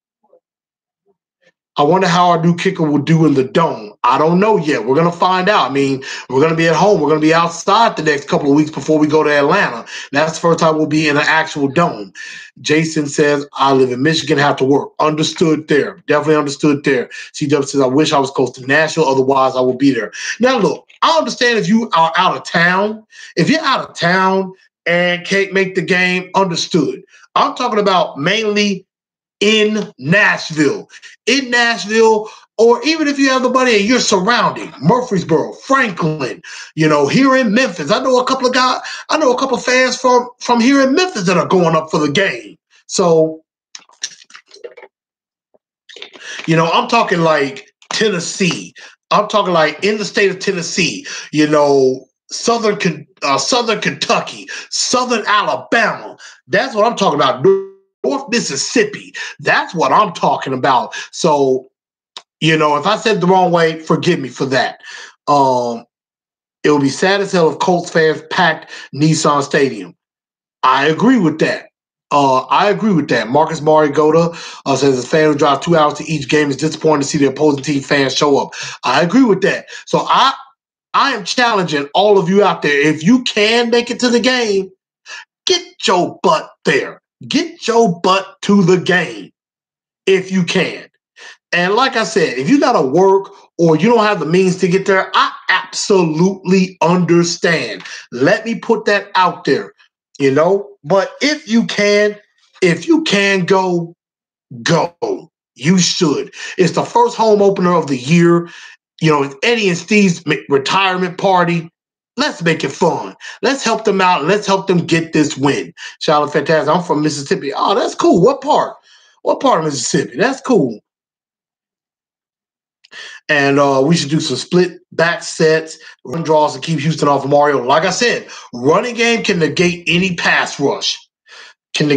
wonder how our new kicker will do in the dome. I don't know yet. We're going to find out. I mean, we're going to be at home. We're going to be outside the next couple of weeks before we go to Atlanta. That's the first time we'll be in an actual dome. Jason says, I live in Michigan, have to work. Understood there. Definitely understood there. CW says, I wish I was close to Nashville. Otherwise, I will be there. Now, look, I understand if you are out of town. If you're out of town and can't make the game, understood. I'm talking about mainly in Nashville. In Nashville or even if you have nobody and you're surrounding Murfreesboro, Franklin, here in Memphis. I know a couple of fans from here in Memphis that are going up for the game. So, I'm talking like Tennessee. I'm talking like in the state of Tennessee, Southern Kentucky, Southern Alabama. That's what I'm talking about. North Mississippi. That's what I'm talking about. So, if I said it the wrong way, forgive me for that. It would be sad as hell if Colts fans packed Nissan Stadium. I agree with that. Marcus Mariota says his fan who drives 2 hours to each game is disappointed to see the opposing team fans show up. I agree with that. So I am challenging all of you out there. If you can make it to the game, get your butt there. Get your butt to the game if you can. And like I said, if you got to work or you don't have the means to get there, I absolutely understand. Let me put that out there, But if you can go, go. You should. It's the first home opener of the year. It's Eddie and Steve's retirement party. Let's make it fun. Let's help them out. Let's help them get this win. Charlotte Fantastic. I'm from Mississippi. Oh, that's cool. What part? What part of Mississippi? That's cool. And we should do some split back sets, run draws, and keep Houston off of Mario. Like I said, running game can negate any pass rush. And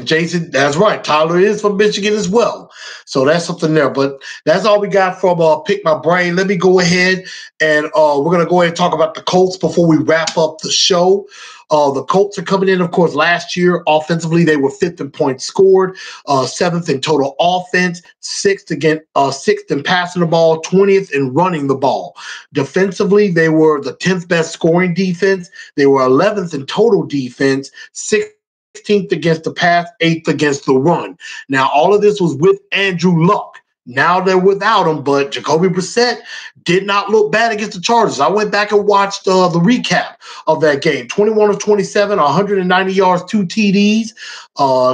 Jason, that's right. Tyler is from Michigan as well. So that's something there. But that's all we got from Pick My Brain. Let me go ahead and we're going to go ahead and talk about the Colts before we wrap up the show. The Colts are coming in, of course, last year. Offensively, they were 5th in points scored, 7th in total offense, 6th in passing the ball, 20th in running the ball. Defensively, they were the 10th best scoring defense. They were 11th in total defense, 16th against the pass, 8th against the run. Now, all of this was with Andrew Luck. Now they're without him, but Jacoby Brissett did not look bad against the Chargers. I went back and watched the recap of that game. 21 of 27, 190 yards, 2 TDs.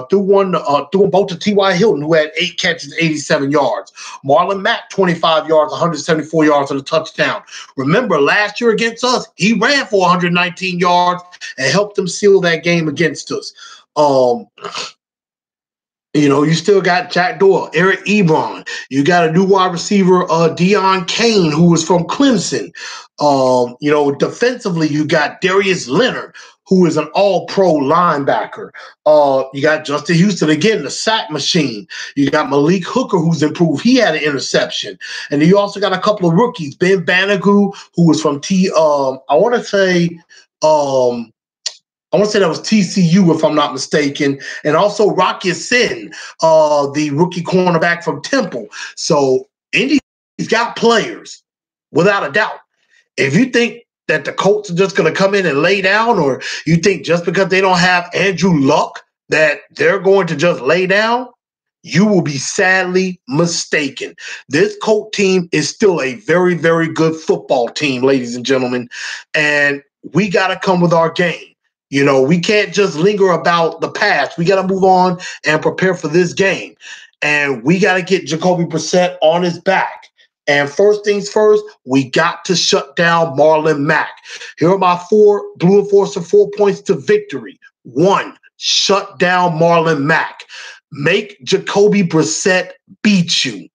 Threw both to T.Y. Hilton, who had 8 catches, 87 yards. Marlon Mack, 25 yards, 174 yards and a touchdown. Remember, last year against us, he ran for 119 yards and helped them seal that game against us. You still got Jack Doyle, Eric Ebron. You got a new wide receiver, Deion Kane, who was from Clemson. Defensively, you got Darius Leonard, who is an all-pro linebacker. You got Justin Houston, again, the sack machine. You got Malik Hooker, who's improved. He had an interception. And then you also got a couple of rookies. Ben Banagoo, who was from I want to say that was TCU, if I'm not mistaken, and also Rocky Sin, the rookie cornerback from Temple. So Indy's got players, without a doubt. If you think that the Colts are just going to come in and lay down, or you think just because they don't have Andrew Luck that they're going to just lay down, you will be sadly mistaken. This Colt team is still a very, very good football team, ladies and gentlemen, and we got to come with our game. We can't just linger about the past. We got to move on and prepare for this game. And we got to get Jacoby Brissett on his back. And first things first, we got to shut down Marlon Mack. Here are my 4 Blue Enforcer 4 points to victory. 1, shut down Marlon Mack. Make Jacoby Brissett beat you.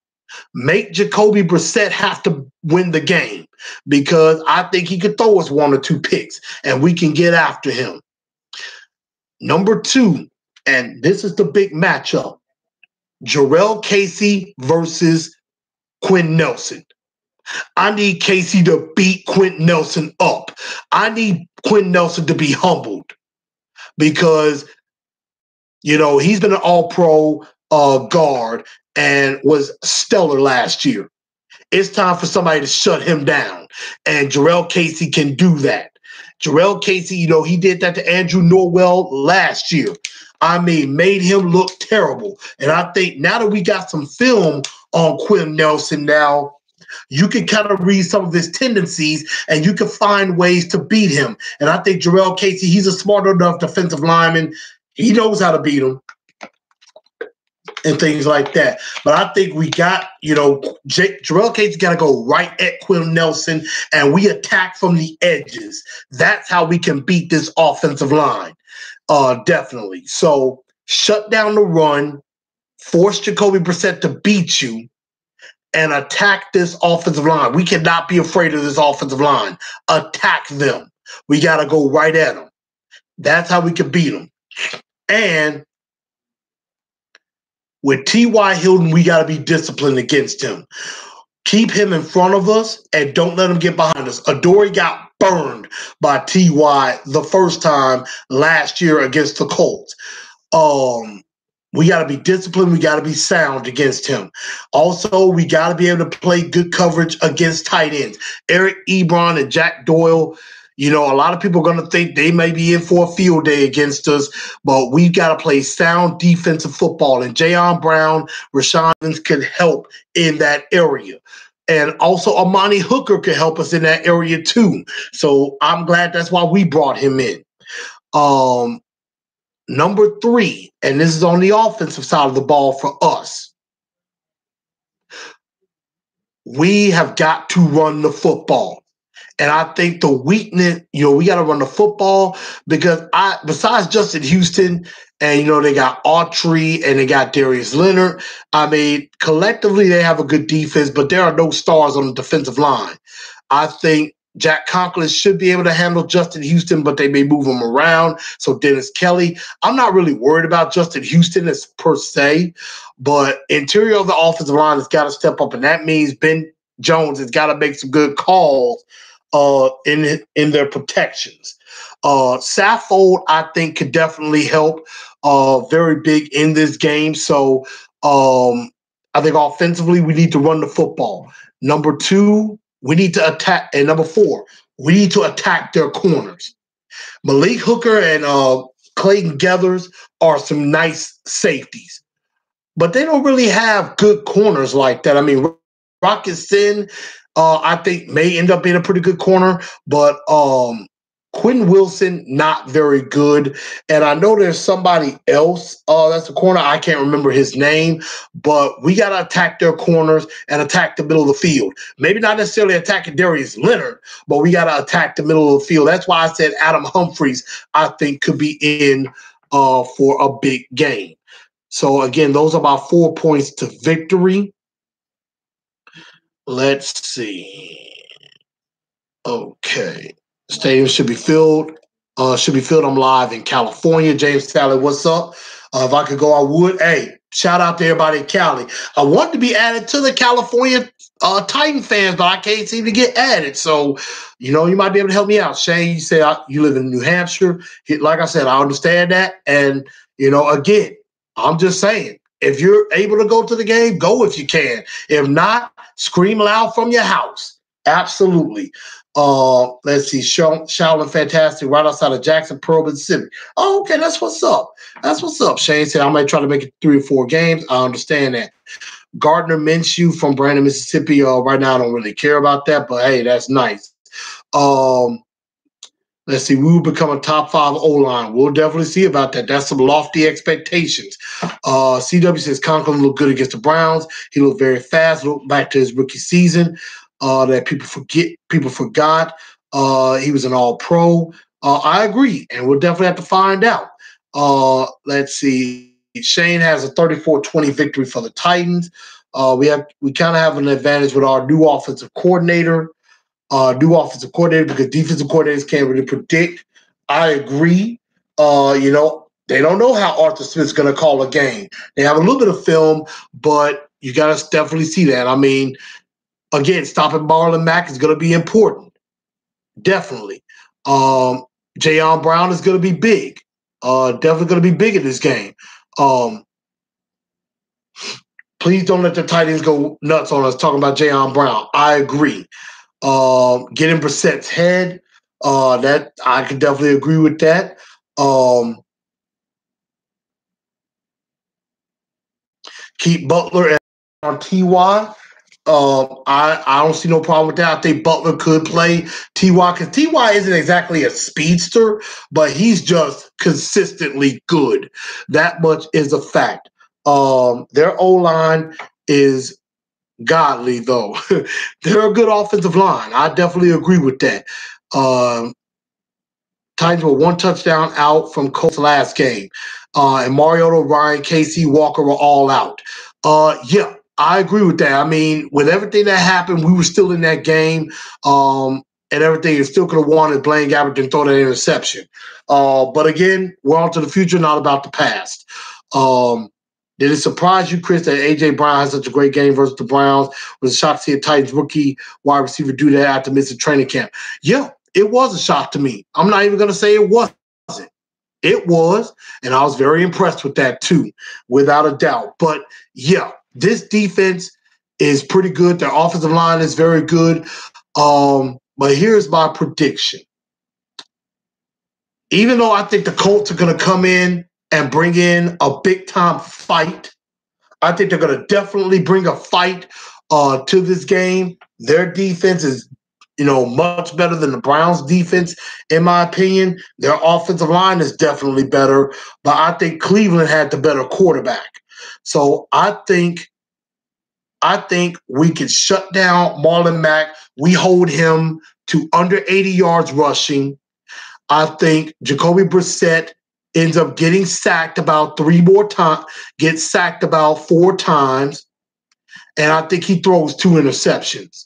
Make Jacoby Brissett have to win the game, because I think he could throw us 1 or 2 picks and we can get after him. Number 2, and this is the big matchup, Jarrell Casey versus Quinn Nelson. I need Casey to beat Quinn Nelson up. I need Quinn Nelson to be humbled, because, he's been an all-pro guard and was stellar last year. It's time for somebody to shut him down, and Jarrell Casey can do that. Jarrell Casey, he did that to Andrew Norwell last year. Made him look terrible. And I think now that we got some film on Quinn Nelson now, you can kind of read some of his tendencies and you can find ways to beat him. And I think Jarrell Casey, he's a smart enough defensive lineman. He knows how to beat him. and things like that. But I think we got, Jarrell Casey got to go right at Quinn Nelson, and we attack from the edges. That's how we can beat this offensive line, definitely. So shut down the run, force Jacoby Brissett to beat you, and attack this offensive line. We cannot be afraid of this offensive line. Attack them. We got to go right at them. That's how we can beat them. And with T.Y. Hilton, we got to be disciplined against him. Keep him in front of us and don't let him get behind us. Adoree got burned by T.Y. the first time last year against the Colts. We got to be disciplined. We got to be sound against him. Also, we got to be able to play good coverage against tight ends. Eric Ebron and Jack Doyle, a lot of people are going to think they may be in for a field day against us, but we got to play sound defensive football. And Jayon Brown, Rashawn Evans can help in that area. And also Amani Hooker can help us in that area too. So I'm glad that's why we brought him in. Number 3, and this is on the offensive side of the ball for us. We have got to run the football. And I think the weakness, we got to run the football because besides Justin Houston and, they got Autry and they got Darius Leonard. I mean, collectively they have a good defense, but there are no stars on the defensive line. I think Jack Conklin should be able to handle Justin Houston, but they may move him around. So Dennis Kelly, I'm not really worried about Justin Houston as per se, but interior of the offensive line has got to step up, and that means Ben Jones has got to make some good calls in their protections. Saffold, I think, could definitely help very big in this game. So I think offensively we need to run the football. Number 2, we need to attack. And number 4, we need to attack their corners. Malik Hooker and Clayton Geathers are some nice safeties, but they don't really have good corners like that. I mean, Rocket Sin, I think, may end up being a pretty good corner, but Quentin Wilson, not very good. And I know there's somebody else that's a corner. I can't remember his name, but we got to attack their corners and attack the middle of the field. Maybe not necessarily attacking Darius Leonard, but we got to attack the middle of the field. That's why I said Adam Humphries, I think, could be in for a big game. So, again, those are about 4 points to victory. Let's see. Okay. Stadium should be filled. I'm live in California. James Sally, what's up? If I could go, I would. Hey, shout out to everybody in Cali. I want to be added to the California Titan fans, but I can't seem to get added. So, you might be able to help me out. Shane, you say you live in New Hampshire. Like I said, I understand that. And, again, I'm just saying, if you're able to go to the game, go if you can. If not, scream loud from your house. Absolutely. Let's see, Shaolin Fantastic, right outside of Jackson, Pearl, Mississippi. Oh, okay, that's what's up. That's what's up. Shane said I might try to make it 3 or 4 games. I understand that. Gardner Minshew from Brandon, Mississippi. Right now, I don't really care about that, but hey, that's nice. Let's see, we will become a top 5 O-line. We'll definitely see about that. That's some lofty expectations. CW says Conklin looked good against the Browns. He looked very fast. Look back to his rookie season. That people forgot. He was an all-pro. I agree, and we'll definitely have to find out. Let's see. Shane has a 34-20 victory for the Titans. We kind of have an advantage with our new offensive coordinator. Because defensive coordinators can't really predict. I agree. They don't know how Arthur Smith's going to call a game. They have a little bit of film, but you got to definitely see that. I mean, again, stopping Marlon Mack is going to be important. Definitely. Jayon Brown is going to be big. Definitely going to be big in this game. Please don't let the Titans go nuts on us talking about Jayon Brown. I agree. Getting Brissett's head, that I can definitely agree with that. Keep Butler on TY. I don't see no problem with that. I think Butler could play TY because TY isn't exactly a speedster, but he's just consistently good. That much is a fact. Their O-line is godly, though. They're a good offensive line. I definitely agree with that. Titans were one touchdown out from Colts last game. And Mariota, Ryan, Casey, Walker were all out. Yeah, I agree with that. I mean, with everything that happened, we were still in that game. And everything is still could have won if Blaine Gabbert didn't throw that interception. But again, we're on to the future, not about the past. Did it surprise you, Chris, that A.J. Brown had such a great game versus the Browns? Was a shock to see a Titans rookie wide receiver do that after missing training camp? Yeah, it was a shock to me. I'm not even going to say it wasn't. It was, and I was very impressed with that too, without a doubt. But yeah, this defense is pretty good. Their offensive line is very good. But here's my prediction. Even though I think the Colts are going to come in and bring in a big-time fight, I think they're going to definitely bring a fight to this game. Their defense is, much better than the Browns' defense, in my opinion. Their offensive line is definitely better, but I think Cleveland had the better quarterback. So I think we can shut down Marlon Mack. We hold him to under 80 yards rushing. I think Jacoby Brissett ends up getting sacked about 3 more times, gets sacked about 4 times, and I think he throws 2 interceptions.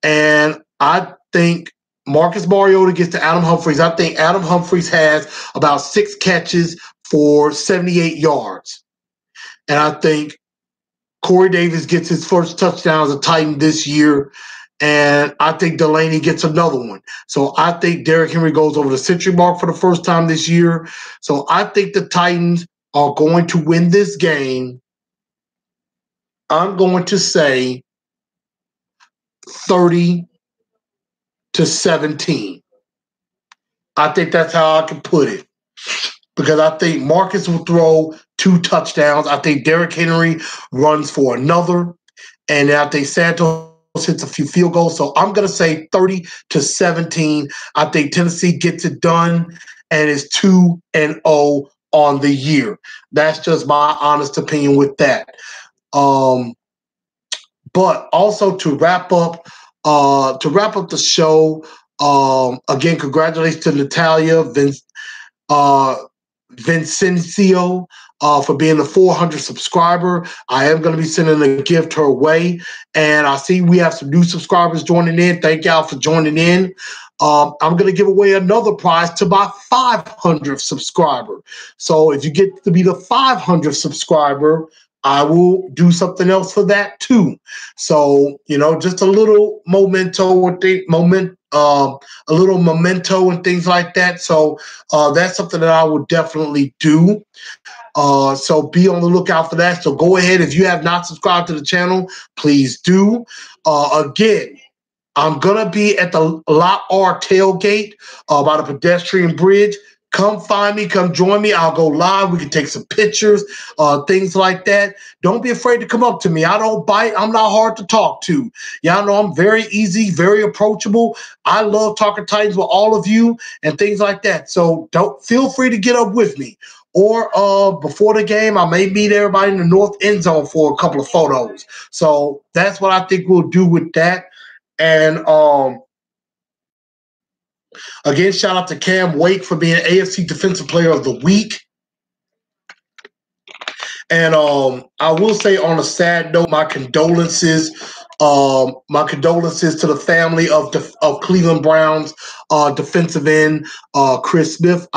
And I think Marcus Mariota gets to Adam Humphries. I think Adam Humphries has about 6 catches for 78 yards. And I think Corey Davis gets his first touchdown as a Titan this year. And I think Delaney gets another one. So I think Derrick Henry goes over the century mark for the first time this year. So I think the Titans are going to win this game. I'm going to say 30-17. I think that's how I can put it. Because I think Marcus will throw 2 touchdowns. I think Derrick Henry runs for another. And I think Santos hits a few field goals. So I'm going to say 30-17. I think Tennessee gets it done and is 2-0 on the year. That's just my honest opinion with that. But also to wrap up the show, again, congratulations to Natalia Vincencio for being the 400 subscriber. I am going to be sending a gift her way. And I see we have some new subscribers joining in. Thank y'all for joining in. I'm going to give away another prize to my 500th subscriber. So if you get to be the 500th subscriber, I will do something else for that too. So, just a little memento and things like that. So that's something that I would definitely do. So be on the lookout for that. So go ahead. If you have not subscribed to the channel, please do. Again, I'm going to be at the Lot R tailgate by the pedestrian bridge. Come find me. Come join me. I'll go live. We can take some pictures, things like that. Don't be afraid to come up to me. I don't bite. I'm not hard to talk to. Y'all know I'm very easy, very approachable. I love talking Titans with all of you and things like that. So don't feel free to get up with me. Or before the game, I may meet everybody in the north end zone for a couple of photos. So that's what I think we'll do with that. And again, shout out to Cam Wake for being AFC Defensive Player of the Week. And I will say, on a sad note, my condolences to the family of Cleveland Browns defensive end Chris Smith.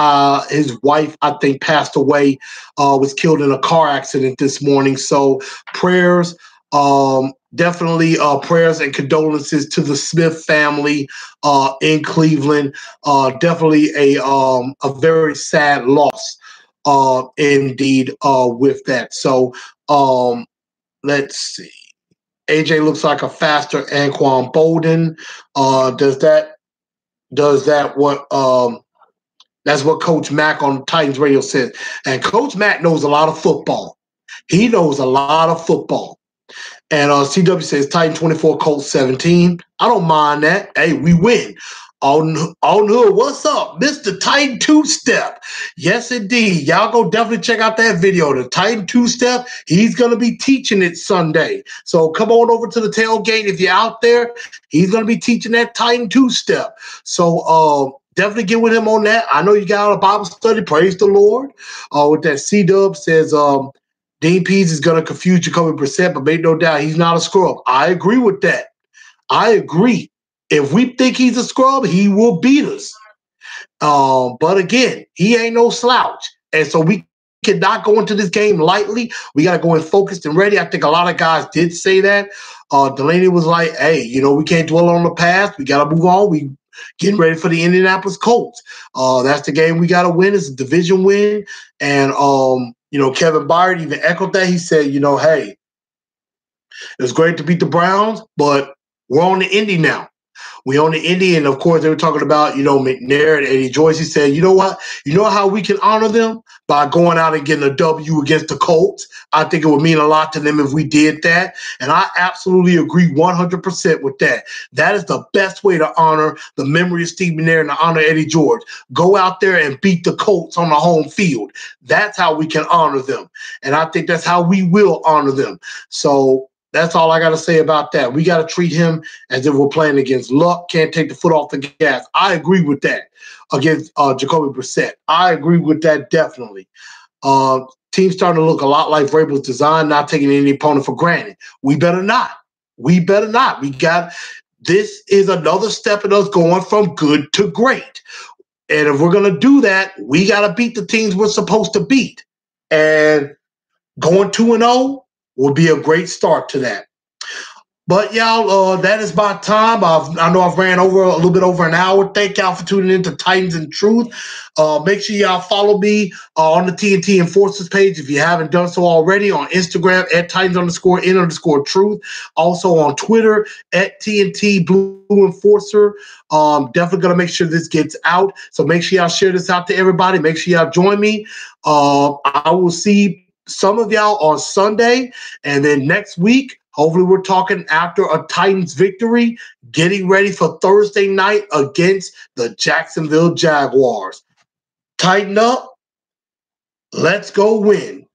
His wife, I think, passed away, was killed in a car accident this morning. So prayers. Definitely prayers and condolences to the Smith family in Cleveland. Definitely a very sad loss indeed with that. So let's see. AJ looks like a faster Anquan Bolden. That's what Coach Mack on Titans Radio says. And Coach Mack knows a lot of football. He knows a lot of football. And CW says Titan 24, Colts 17. I don't mind that. Hey, we win. On Hood, what's up? Mr. Titan Two-Step. Yes, indeed. Y'all go definitely check out that video. The Titan Two-Step, he's going to be teaching it Sunday. So come on over to the tailgate if you're out there. He's going to be teaching that Titan Two-Step. So definitely get with him on that. I know you got a Bible study. Praise the Lord. With that C-Dub says Dean Pease is going to confuse Jacoby Brissett, but make no doubt he's not a scrub. I agree with that. I agree. If we think he's a scrub, he will beat us. But again, he ain't no slouch. And so we cannot go into this game lightly. We got to go in focused and ready. I think a lot of guys did say that. Delaney was like, hey, we can't dwell on the past. We got to move on. We getting ready for the Indianapolis Colts. That's the game we got to win. It's a division win. And, Kevin Byard even echoed that. He said, hey, it's great to beat the Browns, but we're on the Indy now. We own the Indy, and of course, they were talking about, McNair and Eddie Joyce. He said, you know what? You know how we can honor them? By going out and getting a W against the Colts. I think it would mean a lot to them if we did that. And I absolutely agree 100% with that. That is the best way to honor the memory of Steve McNair and to honor Eddie George. Go out there and beat the Colts on the home field. That's how we can honor them. And I think that's how we will honor them. So that's all I got to say about that. We got to treat him as if we're playing against Luck. Can't take the foot off the gas. I agree with that against Jacoby Brissett. I agree with that definitely. Team's starting to look a lot like Vrabel's design, not taking any opponent for granted. We better not. We better not. This is another step in us going from good to great. And if we're going to do that, we got to beat the teams we're supposed to beat. And going 2-0 will be a great start to that. But y'all, that is my time. I know I've ran over a little bit over an hour. Thank y'all for tuning in to Titans and Truth. Make sure y'all follow me on the TNT Enforcers page if you haven't done so already, on Instagram at Titans_N_Truth. Also on Twitter at TNT Blue Enforcer. Definitely gonna make sure this gets out. So make sure y'all share this out to everybody. Make sure y'all join me. I will see some of y'all on Sunday, and then next week, hopefully we're talking after a Titans victory, getting ready for Thursday night against the Jacksonville Jaguars. Tighten up. Let's go win.